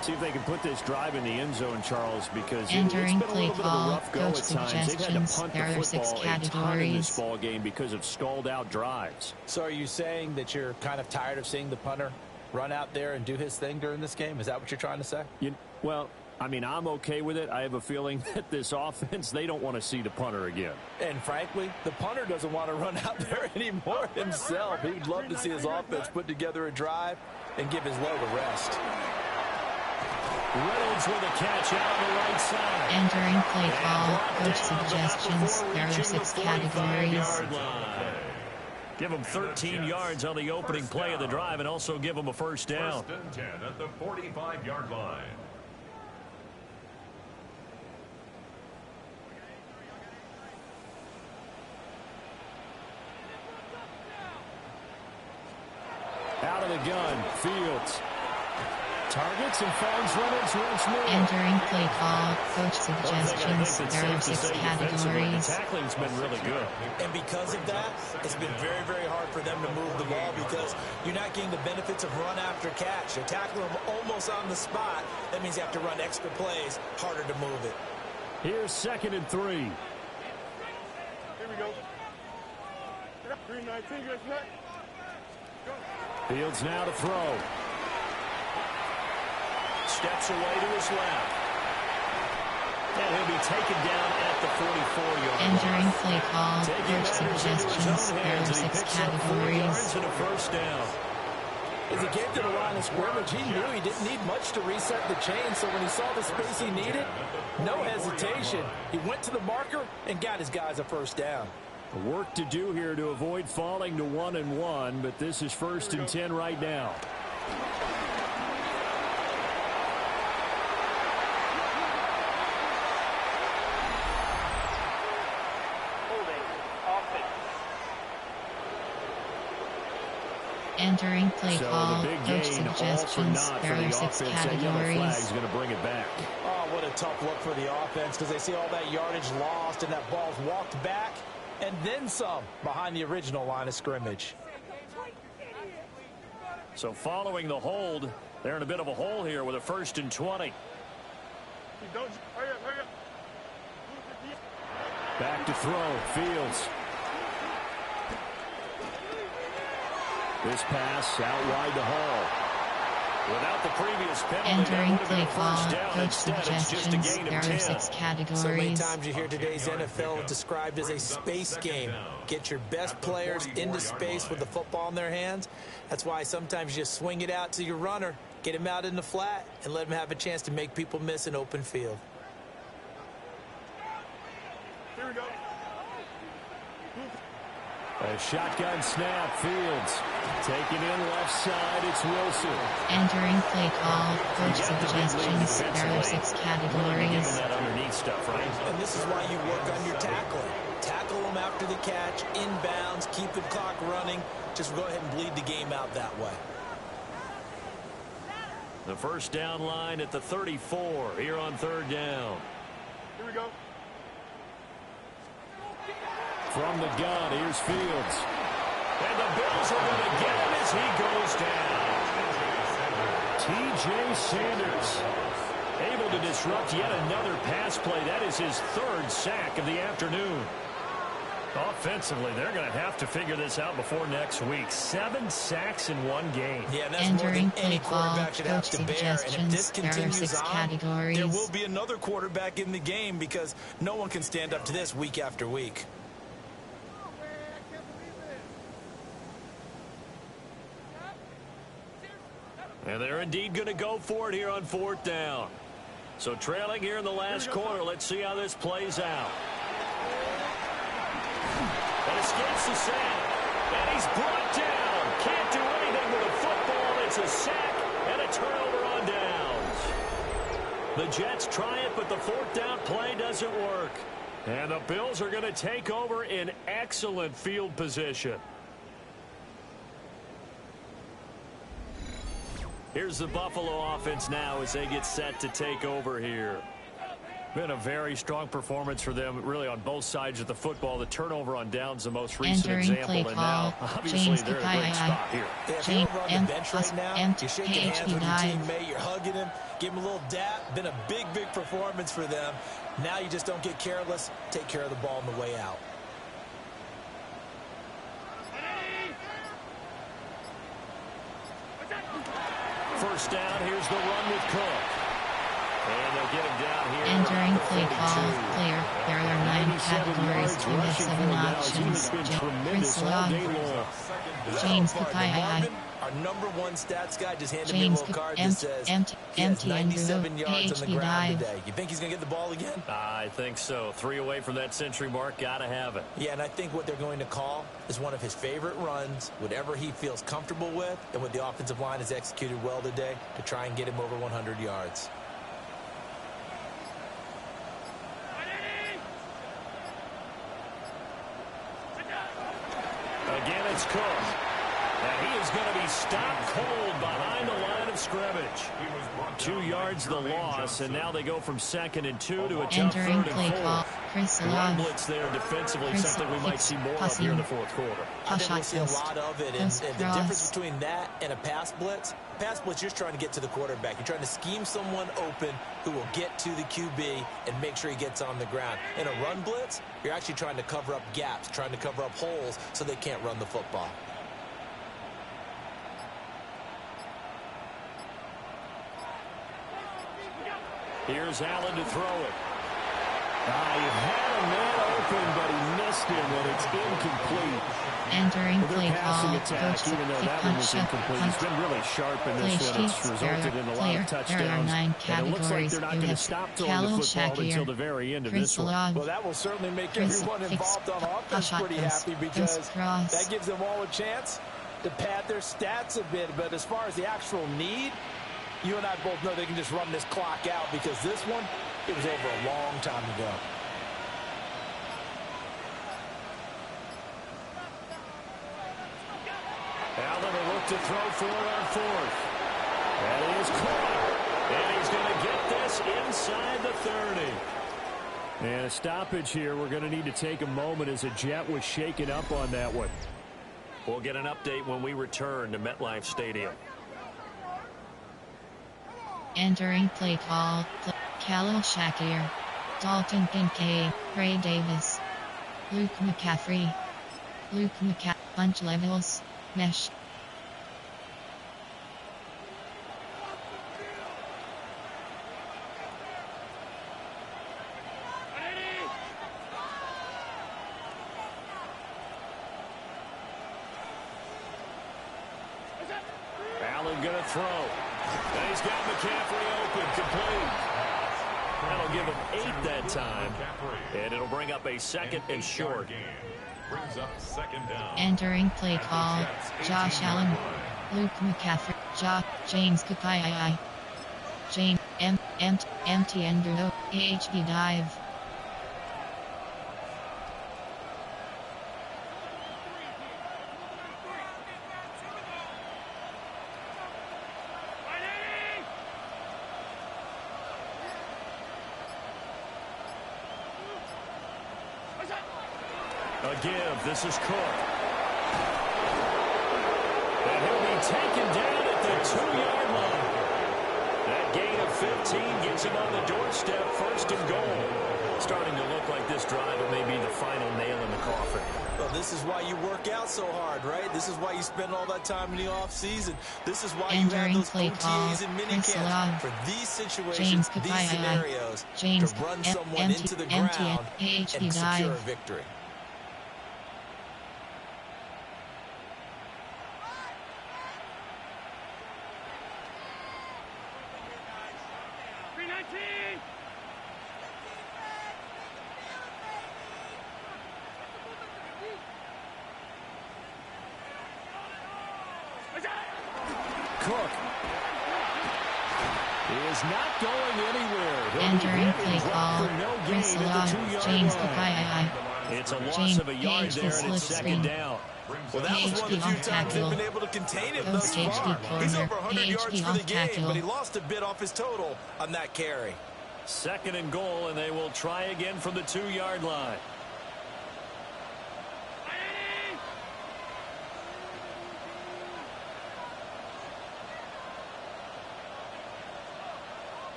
See if they can put this drive in the end zone, Charles, because it's been a little bit of a rough go at times. They've had to punt the football a ton in this ball game because of stalled out drives. So are you saying that you're kind of tired of seeing the punter run out there and do his thing during this game? Is that what you're trying to say? Well, I mean, I'm okay with it. I have a feeling that this offense, they don't want to see the punter again. And frankly, the punter doesn't want to run out there anymore himself. He would love to see his offense put together a drive and give his leg a rest. Reynolds with a catch out on the right side. Entering play call, coach suggestions. There are 6 categories. Give them 13 yards on the opening play of the drive and also give them a first down. First and 10 at the 45-yard line. Out of the gun, Fields. Targets and finds Reynolds once more. Entering play call, coach suggestions. There are 6 categories. The tackling's been really good. And because of that, it's been very, very hard for them to move the ball because you're not getting the benefits of run after catch. You're tackling them almost on the spot. That means you have to run extra plays, harder to move it. Here's 2nd and 3. Here we go. 319, guys, net. Fields now to throw. Steps away to his left. And he'll be taken down at the 44-yard line. Entering play call, coach suggestions. There are 6 categories. And a first down. As he came to the line of scrimmage, he knew he didn't need much to reset the chain, so when he saw the space he needed, no hesitation. He went to the marker and got his guys a first down. Work to do here to avoid falling to 1-1, but this is 1st and 10 right now. Entering play call, coach suggestions. There are 6 categories. Going to bring it back. Oh, what a tough look for the offense because they see all that yardage lost and that ball's walked back and then some behind the original line of scrimmage. So following the hold, they're in a bit of a hole here with a 1st and 20. Back to throw, Fields. This pass out wide to Hall. Without the previous penalty, entering play call, coach suggestions. There are 6 categories. So many times you hear today's NFL described as a space game. Get your best players into space with the football in their hands. That's why sometimes you just swing it out to your runner, get him out in the flat, and let him have a chance to make people miss an open field. Here we go. A shotgun snap, Fields. Taking in left side, it's Wilson. Entering play call, coach suggestions. There are 6 categories. That underneath stuff, right? And this is why you work on your tackling. Tackle them after the catch, inbounds, keep the clock running. Just go ahead and bleed the game out that way. The first down line at the 34 here on third down. Here we go. From the gun, here's Fields. And the Bills are going to get him as he goes down. T.J. Sanders able to disrupt yet another pass play. That is his third sack of the afternoon. Offensively, they're going to have to figure this out before next week. 7 sacks in one game. Yeah, that's Entering more than any quarterback should have coach to bear. And if this there are continues 6 on, categories. there will be another quarterback in the game because no one can stand up to this week after week. And they're indeed going to go for it here on fourth down. So trailing here in the last quarter. Let's see how this plays out. And escapes the sack. And he's brought down. Can't do anything with a football. It's a sack and a turnover on downs. The Jets try it, but the fourth down play doesn't work. And the Bills are going to take over in excellent field position. Here's the Buffalo offense now as they get set to take over here. Been a very strong performance for them, really, on both sides of the football. The turnover on downs, the most recent example, and now, obviously, they're in a great spot here. Yeah, if you're on the bench right now, you're shaking hands with your teammate, you're hugging him, give him a little dap. Been a big, big performance for them. Now you just don't get careless. Take care of the ball on the way out. First down, here's the run with Cook. And they'll get him down here. Entering play call, player. There are 9 categories and 7 options. Chris Long, James Kukai, our number 1 stats guy, just handed James me a little card that says he has 97 yards on the ground today. You think he's going to get the ball again? I think so. 3 away from that century mark. Got to have it. Yeah, and I think what they're going to call is one of his favorite runs, whatever he feels comfortable with, and what the offensive line has executed well today to try and get him over 100 yards. Again, it's Cook. And he is going to be stopped cold behind the line of scrimmage. 2 yards the loss, and now they go from 2nd and 2 to a tough 3rd and 4. Chris Run blitz there defensively, something we might see more of here in the fourth quarter. I think we'll see a lot of it, and the difference between that and a pass blitz, you're trying to get to the quarterback. You're trying to scheme someone open who will get to the QB and make sure he gets on the ground. In a run blitz, you're actually trying to cover up gaps, trying to cover up holes so they can't run the football. Here's Allen to throw it. He had a man open, but he missed him, and it's incomplete. Entering play call, attack, even though that one was incomplete. He's been really sharp in this one. It's resulted in a lot of touchdowns. There are 9 categories. And it looks like they're not going to stop throwing the football until the very end of this one. Well, that will certainly make everyone involved on offense pretty happy because that gives them all a chance to pad their stats a bit. But as far as the actual need, you and I both know they can just run this clock out because this one, it was over a long time ago. Allen will look to throw for it on 4th. And he is caught. And he's going to get this inside the 30. And a stoppage here. We're going to need to take a moment as a Jet was shaken up on that one. We'll get an update when we return to MetLife Stadium. Entering play call, Khalil Shakir, Dalton Kincaid, Ray Davis, Luke McCaffrey, Bunch levels, mesh. Allen going to throw. And he's got McCaffrey open, complete. That'll give him 8 that time. And it'll bring up a 2nd and short. Brings up 2nd down. Entering play call, Josh Allen, Luke McCaffrey, James Kukai, James MT Andrew, AHB dive. a give. This is Cook. And he'll be taken down at the 2-yard line. That gain of 15 gets him on the doorstep, 1st and goal. Starting to look like this drive may be the final nail in the coffin. Well, this is why you work out so hard, right? This is why you spend all that time in the offseason. This is why you have those OTAs and minicamps for these situations, these scenarios, to run someone into the ground and secure a victory. Cook is not going anywhere. Entering play call, Chris Long, James Cook. It's a loss of a yard there, and it's 2nd down. Well, that was one of the few times they've been able to contain him thus far. He's over 100 yards for the game, but he lost a bit off his total on that carry. 2nd and goal, and they will try again from the 2-yard line.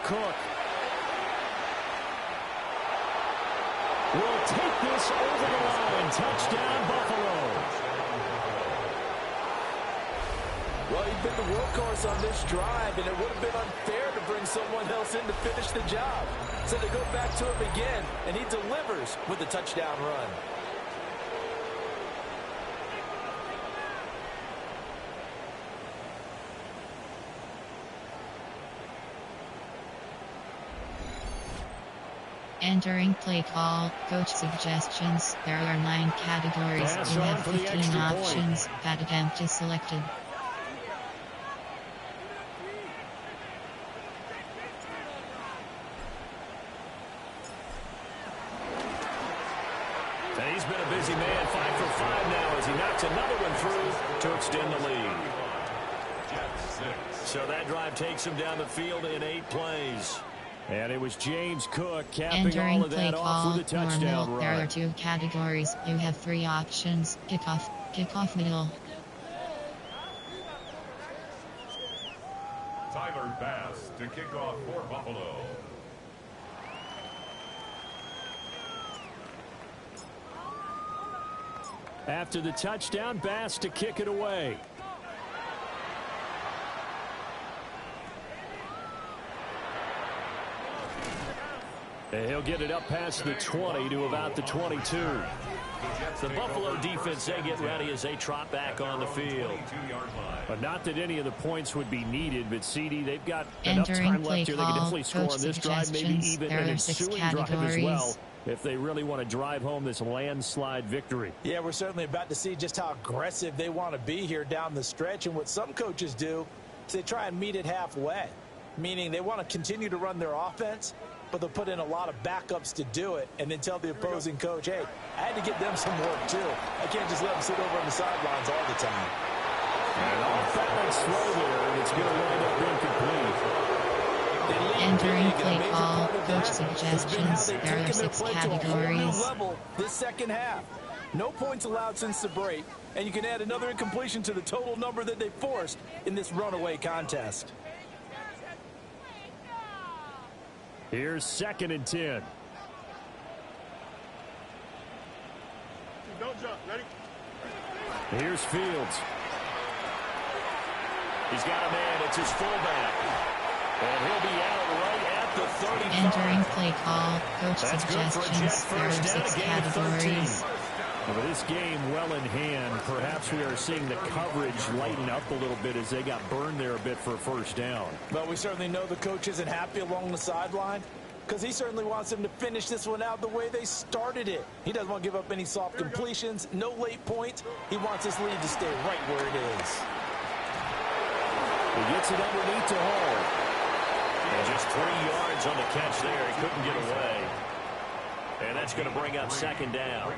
Cook will take this over the line. Touchdown, Buffalo. Well, he's been the workhorse on this drive, and it would have been unfair to bring someone else in to finish the job. So they go back to him again, and he delivers with a touchdown run. Entering play call, coach suggestions. There are 9 categories. You have 15 options. That attempt is selected. And he's been a busy man, 5 for 5 now as he knocks another one through to extend the lead. So that drive takes him down the field in 8 plays. And it was James Cook capping all of that off with a touchdown run. There are 2 categories. You have 3 options. Kickoff middle. Tyler Bass to kick off for Buffalo. After the touchdown, Bass to kick it away. And he'll get it up past the 20 to about the 22. The Buffalo defense, they get ready as they trot back on the field. But not that any of the points would be needed, but CD, they've got enough time left here. They can definitely score on this drive, maybe even an ensuing drive as well, if they really want to drive home this landslide victory. Yeah, we're certainly about to see just how aggressive they want to be here down the stretch. And what some coaches do is they try and meet it halfway, meaning they want to continue to run their offense, but they'll put in a lot of backups to do it and then tell the opposing coach, hey, I had to get them some work too. I can't just let them sit over on the sidelines all the time. And off that slow there, and it's going to wind up incomplete. Entering play call, coach suggestions. There are 6 categories. Level this second half. No points allowed since the break, and you can add another incompletion to the total number that they forced in this runaway contest. Here's 2nd and 10. Don't jump. Ready? Here's Fields. He's got a man. It's his fullback. And he'll be out right at the 35. Entering play call, coach suggestions. There are 6 categories. With this game well in hand, perhaps we are seeing the coverage lighten up a little bit as they got burned there a bit for a first down. But we certainly know the coach isn't happy along the sideline because he certainly wants them to finish this one out the way they started it. He doesn't want to give up any soft completions, no late points. He wants his lead to stay right where it is. He gets it underneath to Hall. And just 3 yards on the catch there. He couldn't get away. And that's going to bring up 2nd down.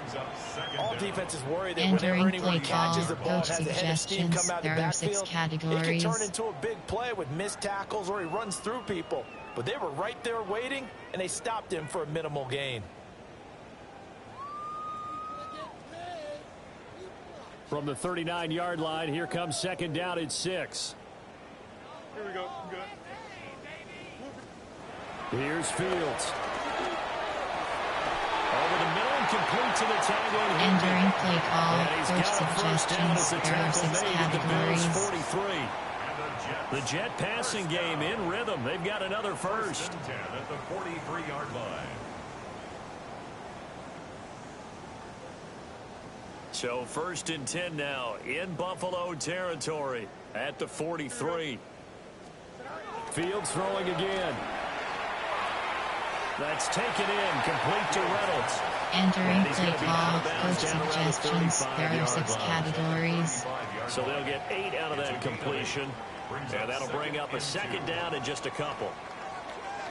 All defenses worry that whenever anyone catches the ball, has a head of steam come out of the backfield, it can turn into a big play with missed tackles or he runs through people. but they were right there waiting, and they stopped him for a minimal gain. From the 39-yard line, here comes second down at 6. Here we go. Good. Here's Fields. Over the middle and complete to the tight end. Entering play call, And he's coach got a first down suggestions, as the there are tackle 6 made at the Bills' categories. 43. The Jet passing game in rhythm. They've got another first. 10 at the 43-yard line. So first and 10 now in Buffalo territory at the 43. Fields throwing again. That's taken in, complete to Reynolds. Entering play call, coach suggestions, there are 6 categories. So they'll get 8 out of that completion. And that'll bring up a second down in just a couple.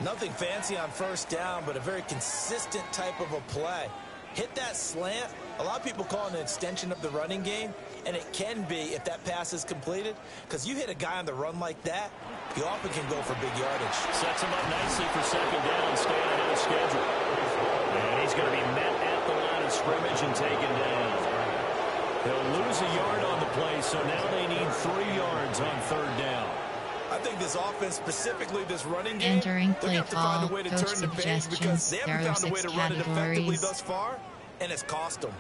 Nothing fancy on first down, but a very consistent type of a play. Hit that slant. A lot of people call it an extension of the running game, and it can be if that pass is completed, because you hit a guy on the run like that, he often can go for big yardage. Sets him up nicely for second down, staying ahead of schedule. And he's going to be met at the line of scrimmage and taken down. He'll lose a yard on the play, so now they need 3 yards on third down. I think this offense, specifically this running game, Entering they're going to have play to find a call, way to coach turn the page because they suggestions, haven't there are found a way 6 to run it effectively categories. thus far, and it's cost them.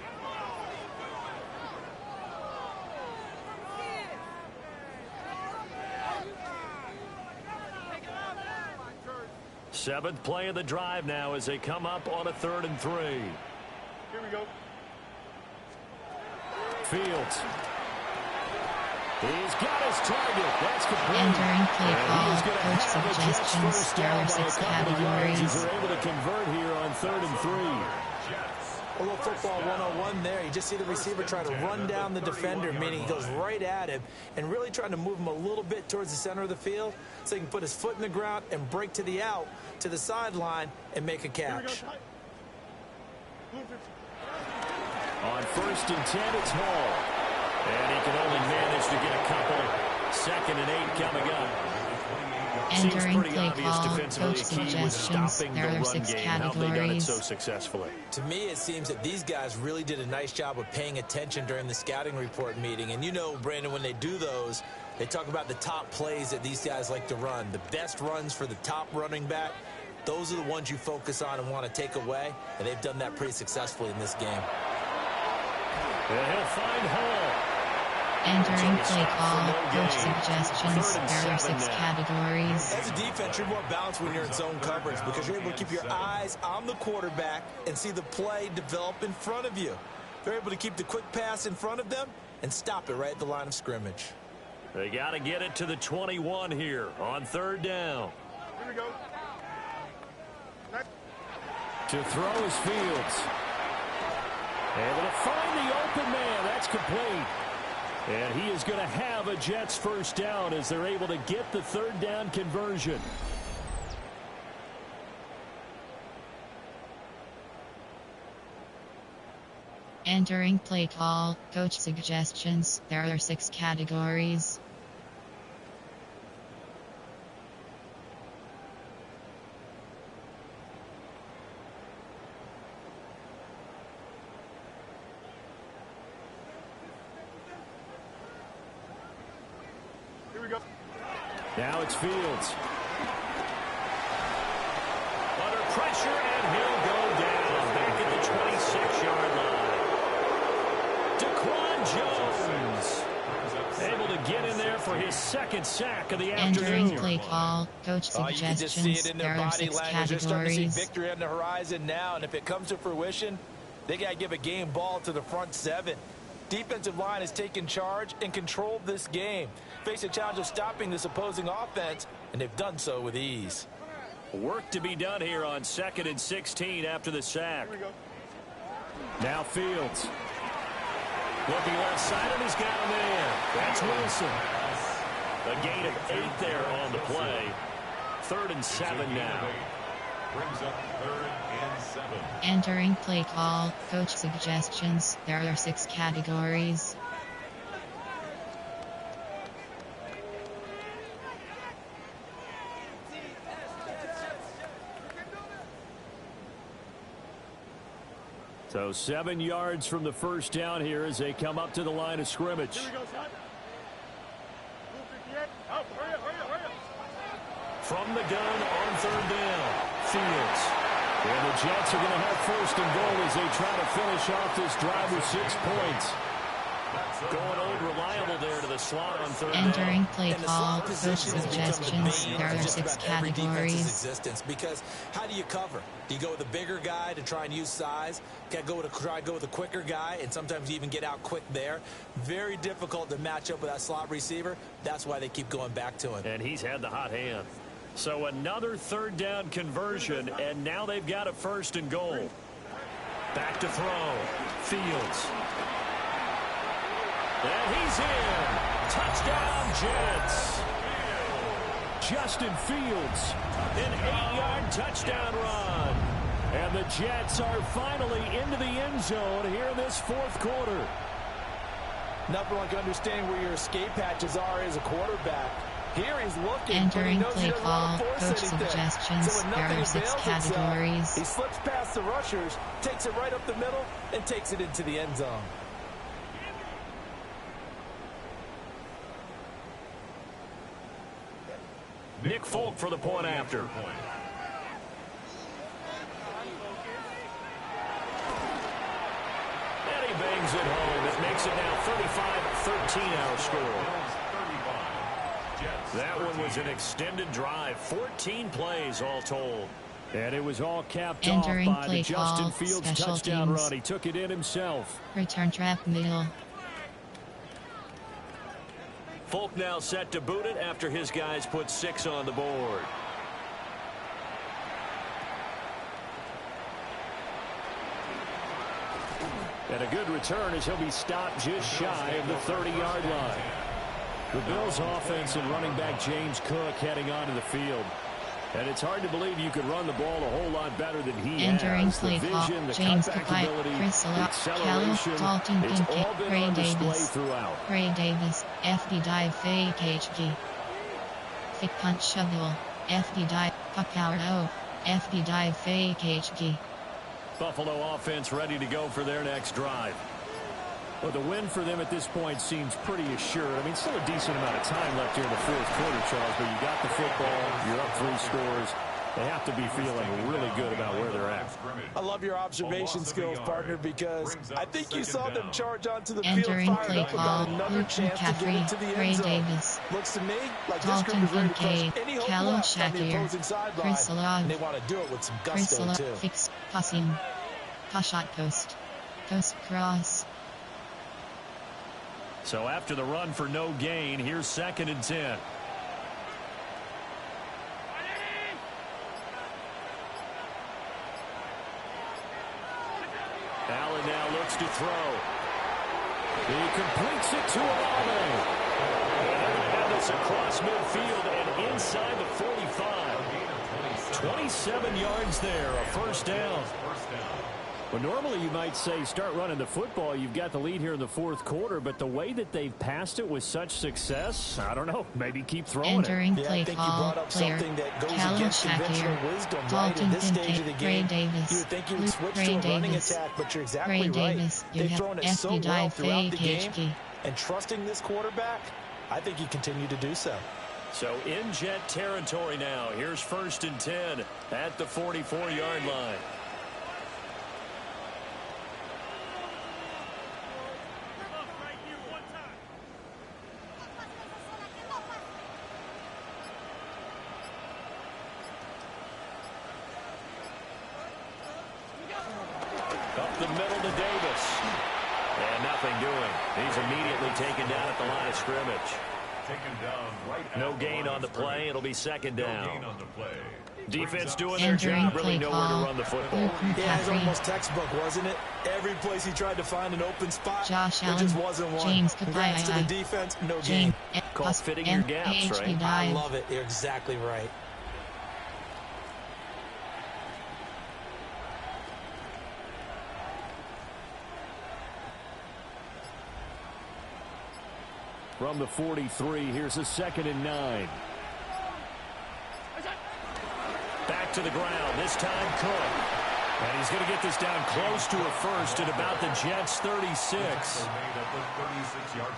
Seventh play of the drive now as they come up on a 3rd and 3. Here we go. Fields. He's got his target. That's complete. Entering play And call, he is going to coach have a Jets suggestions, first there down are by a 6 couple of yards as categories. they're able to convert here on 3rd and 3. A little football 101 there. You just see the receiver try to run down the defender, meaning he goes right at him and really trying to move him a little bit towards the center of the field so he can put his foot in the ground and break to the out, to the sideline, and make a catch. On 1st and 10, it's Hall. And he can only manage to get a couple. 2nd and 8 coming up. Entering pretty play obvious call, defensively coach a key was suggestions, stopping there the are run 6 game. How have they done it categories. so successfully? To me, it seems that these guys really did a nice job of paying attention during the scouting report meeting. And you know, Brandon, when they do those, they talk about the top plays that these guys like to run. The best runs for the top running back, those are the ones you focus on and want to take away. And they've done that pretty successfully in this game. And he'll find Hall. Entering play call, coach suggestions, there are 6 categories. As a defense, you're more balanced when you're in zone coverage because you're able to keep your eyes on the quarterback and see the play develop in front of you. They're able to keep the quick pass in front of them and stop it right at the line of scrimmage. They got to get it to the 21 here on 3rd down. Here we go. To throw is Fields. Able to find the open man. That's complete. And he is going to have a Jets first down as they're able to get the 3rd down conversion. Entering play call, coach suggestions, there are 6 categories. Here we go. Now it's Fields. Under pressure, and he'll go down back at the 26-yard line. Daquan Jones able to get in there for his 2nd sack of the Entering afternoon. play call, coach You can just see suggestions, it in there their are body 6 language. They're starting to see categories. victory on the horizon now, and if it comes to fruition, they got to give a game ball to the front 7. Defensive line has taken charge and controlled this game. Face a challenge of stopping this opposing offense, and they've done so with ease. Work to be done here on 2nd and 16 after the sack. Here we go. Now Fields. Looking left side, and he's got a man. That's Wilson. A gain of 8 there on the play. 3rd and 7 now. Brings up 3rd and 7. Entering play call, coach suggestions, there are 6 categories. So 7 yards from the first down here as they come up to the line of scrimmage. Here we go, son. Move 58. Up, hurry up, hurry up, hurry up. From the gun on third down, Fields. And the Jets are going to have first and goal as they try to finish off this drive with 6 points. Going old reliable there to the slot on third down. Entering play call, coach suggestions. There are 6 categories. Because how do you cover? Do you go with a bigger guy to try and use size? Got to go with a quicker guy, and sometimes you even get out quick there. Very difficult to match up with that slot receiver. That's why they keep going back to him. And he's had the hot hand. So another third down conversion, and now they've got a first and goal. Back to throw. Fields. And he's in. Touchdown, Jets. Justin Fields, an 8-yard touchdown run. And the Jets are finally into the end zone here in this fourth quarter. Nothing like understanding where your escape hatches are as a quarterback. Here he's looking. Entering play call, coach suggestions. There are 6 categories. He slips past the rushers, takes it right up the middle, and takes it into the end zone. Nick Folk for the point after. And he bangs it home. It makes it now 35-13 our score. That one was an extended drive. 14 plays all told. And it was all capped off by the Justin Fields touchdown run. He took it in himself. Return trap middle. Folk now set to boot it after his guys put 6 on the board. And a good return as he'll be stopped just shy of the 30-yard line. The Bills offense and running back James Cook heading onto the field. And it's hard to believe you could run the ball a whole lot better than he Entering has. play The call, vision, the James cutback Cook, ability, Chris the Calum, acceleration, Dalton it's Pinkett, all been Ray on display Davis, throughout. Ray Davis, FD dive fake HG. Thick punch shovel, FD dive, Puckout FD dive fake HG. Buffalo offense ready to go for their next drive. Well, the win for them at this point seems pretty assured. I mean, still a decent amount of time left here in the fourth quarter, Charles, but you got the football, you're up 3 scores. They have to be feeling really good about where they're at. I love your observation skills, partner, because I think you saw them charge onto the Entering field, fired play up call, about another Luke chance to get into the McCaffrey, end Ray zone. Davis, Looks to me like Dalton this group is ready to Pinkett, crush any hope Callum left on the Shakir, opposing sideline, Chris Log, and they want to do it with some Chris gusto, Log, too. fix, passing, Pashat coast, coast cross. So after the run for no gain, here's 2nd and 10. Allen now looks to throw. He completes it to Olave. And it's across midfield and inside the 45. 27 yards there, a first down. Well, normally you might say start running the football. You've got the lead here in the fourth quarter, but the way that they've passed it with such success, I don't know, maybe keep throwing Entering Yeah, play I think you call, brought up player, something that goes Callum against conventional Shakir, wisdom, right? Dalton In this stage of the Pinkett, game, Ray Davis, you would think you would Luke switch Ray to a running Davis, attack, but you're exactly Ray right. Davis, you They've have thrown it so FD well dive throughout the fake game, HG. and trusting this quarterback, I think you continue to do so. So in Jet territory now. Here's 1st and 10 at the 44-yard line. Up the middle to Davis. And nothing doing. He's immediately taken down at the line of scrimmage. Taken down right No at gain on the play. It'll be 2nd down. No gain on the play. Defense doing their Entering job. Really play know where call, to run the football. Luke Yeah, it's McCaffrey, almost textbook, wasn't it? Every place he tried to find an open spot, Josh there Allen, just wasn't one. James Congrats to the Kapai, defense, no James, gain. Call fitting your gaps, right? HB I dive. love it. You're exactly right. From the 43, here's a 2nd and 9. Back to the ground. This time Cook. And he's going to get this down close to a first at about the Jets' 36.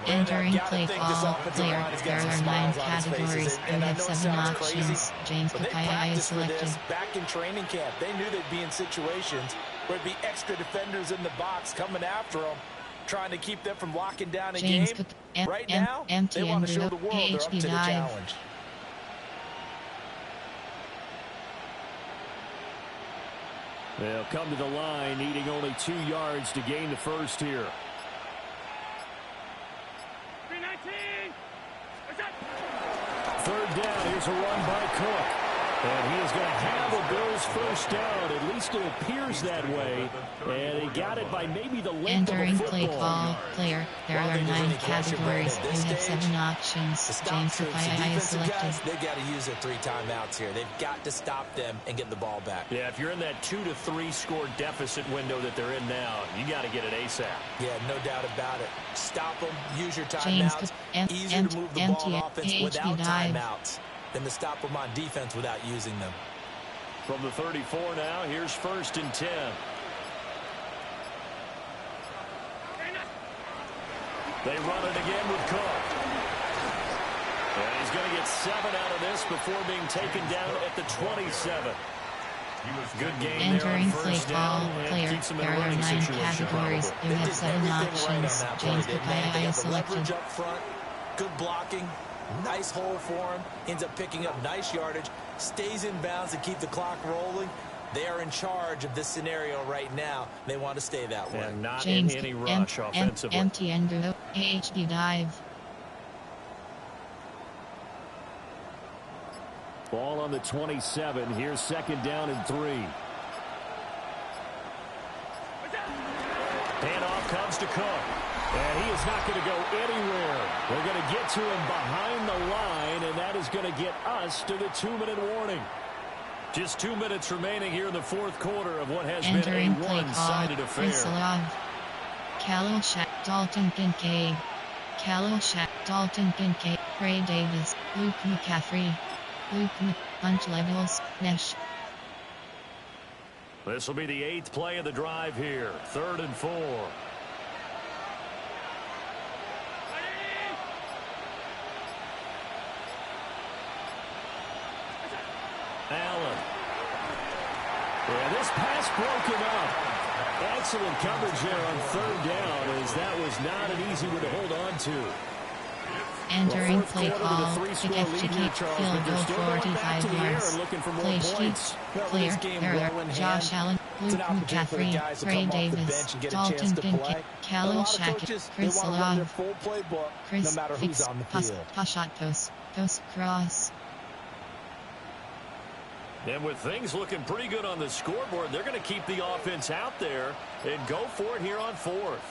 Entering play call, player. There are 9 categories. You have 7 options. James Kakai is selected. Back in training camp, they knew they'd be in situations where it'd be extra defenders in the box coming after them, trying to keep them from locking down a game. Right now, they want to show the world they're up to the challenge. They'll come to the line, needing only 2 yards to gain the first here. 3rd down, here's a run by Cook. And he is going to have a Bills first down. At least it appears that way. And he got it by maybe the length of a Entering football. play call, player. There are 9 categories. You have 7 options. James Kakai is selected. They've got to use their 3 timeouts here. They've got to stop them and get the ball back. Yeah, if you're in that 2 to 3 score deficit window that they're in now, you got to get it ASAP. Yeah, no doubt about it. Stop them. Use your timeouts. Easier to move the ball on offense without timeouts than to stop them on defense without using them. From the 34 now, here's 1st and 10. They run it again with Cook. And he's going to get 7 out of this before being taken down at the 27. Good game Entering there on play first call, down. player. There are 9 categories. You have 7 options. James Kakai is selected. Leverage up front, good blocking, nice hole for him, ends up picking up nice yardage, stays in bounds to keep the clock rolling. They are in charge of this scenario right now. They want to stay that way. And not James in any rush offensively. Empty and go. AHD dive. Ball on the 27. Here's 2nd down and 3. Handoff comes to Cook. And he is not going to go anywhere. They're going to get to him behind the line, and that is going to get us to the 2-minute warning. Just 2 minutes remaining here in the 4th quarter of what has Entering been a play one-sided call, affair. Chris Love. Khalil Shaq, Dalton Kincaid. Khalil Shaq, Dalton Kincaid, Ray Davis, Luke McCaffrey. Punch levels, Nesh. This will be the 8th play of the drive here. 3rd and 4. Allen. And this pass broken up. Excellent coverage there on 3rd down, as that was not an easy one to hold on to. Entering play call, Field goal 45 yards. Play sheets, clear, error, Josh Allen, Luke McCaffrey, Ray Davis, Dalton Kincaid, Khalil Shaq, Chris Love, Chris Fix, Shot Post, Cross. And with things looking pretty good on the scoreboard, they're going to keep the offense out there and go for it here on 4th.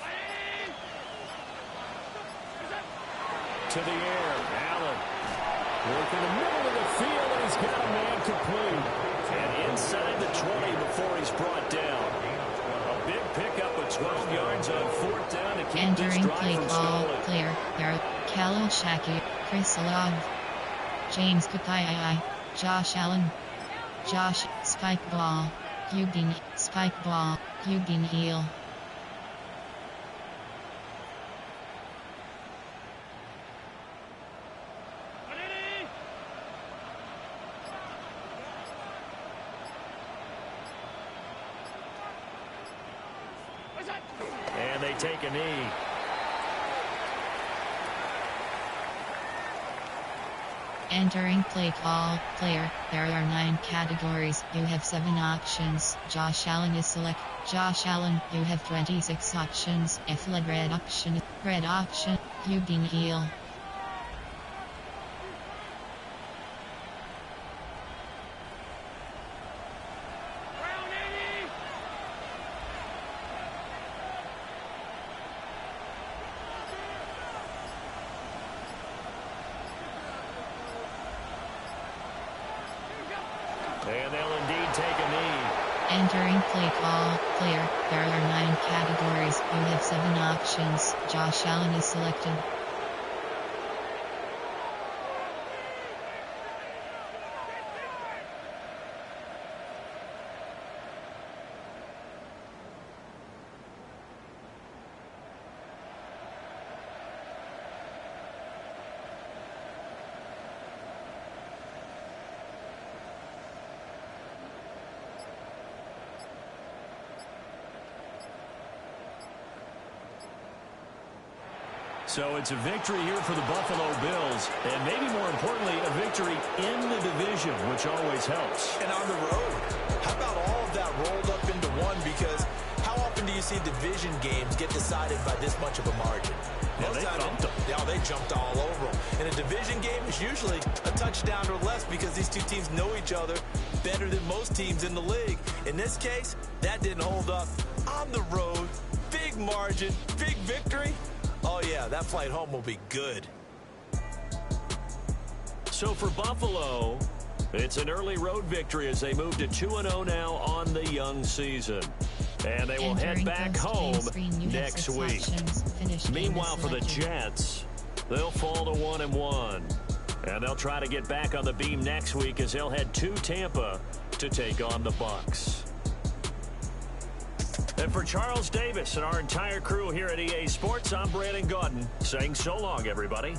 To the air, Allen. Working the middle of the field, and he's got a man complete. And inside the 20 before he's brought down. A big pickup of 12 yards on 4th down to keep this Entering drive play from call, stalling. clear, there, Khalil Shaq, Chris Love, James Kakai, Josh Allen, Josh, spike ball, Eugene, spike ball, Eugene heel. And they take a knee. Entering play call, player. There are 9 categories. You have 7 options. Josh Allen is select. Josh Allen. You have 26 options. F-led red option. Red option. Eugene heel. And they'll indeed take a knee. Entering play call, player. There are 9 categories. You have 7 options. Josh Allen is selected. So it's a victory here for the Buffalo Bills, and maybe more importantly, a victory in the division, which always helps. And on the road, how about all of that rolled up into one? Because how often do you see division games get decided by this much of a margin? Yeah, they thumped them. Yeah, they jumped all over them. In a division game, it's usually a touchdown or less because these two teams know each other better than most teams in the league. In this case, that didn't hold up. On the road, big margin, big victory. Oh, yeah, that flight home will be good. So for Buffalo, it's an early road victory as they move to 2-0 now on the young season. And they will head back home next week. Meanwhile, for the Jets, they'll fall to 1-1. And they'll try to get back on the beam next week as they'll head to Tampa to take on the Bucs. And for Charles Davis and our entire crew here at EA Sports, I'm Brandon Gaudin saying so long, everybody.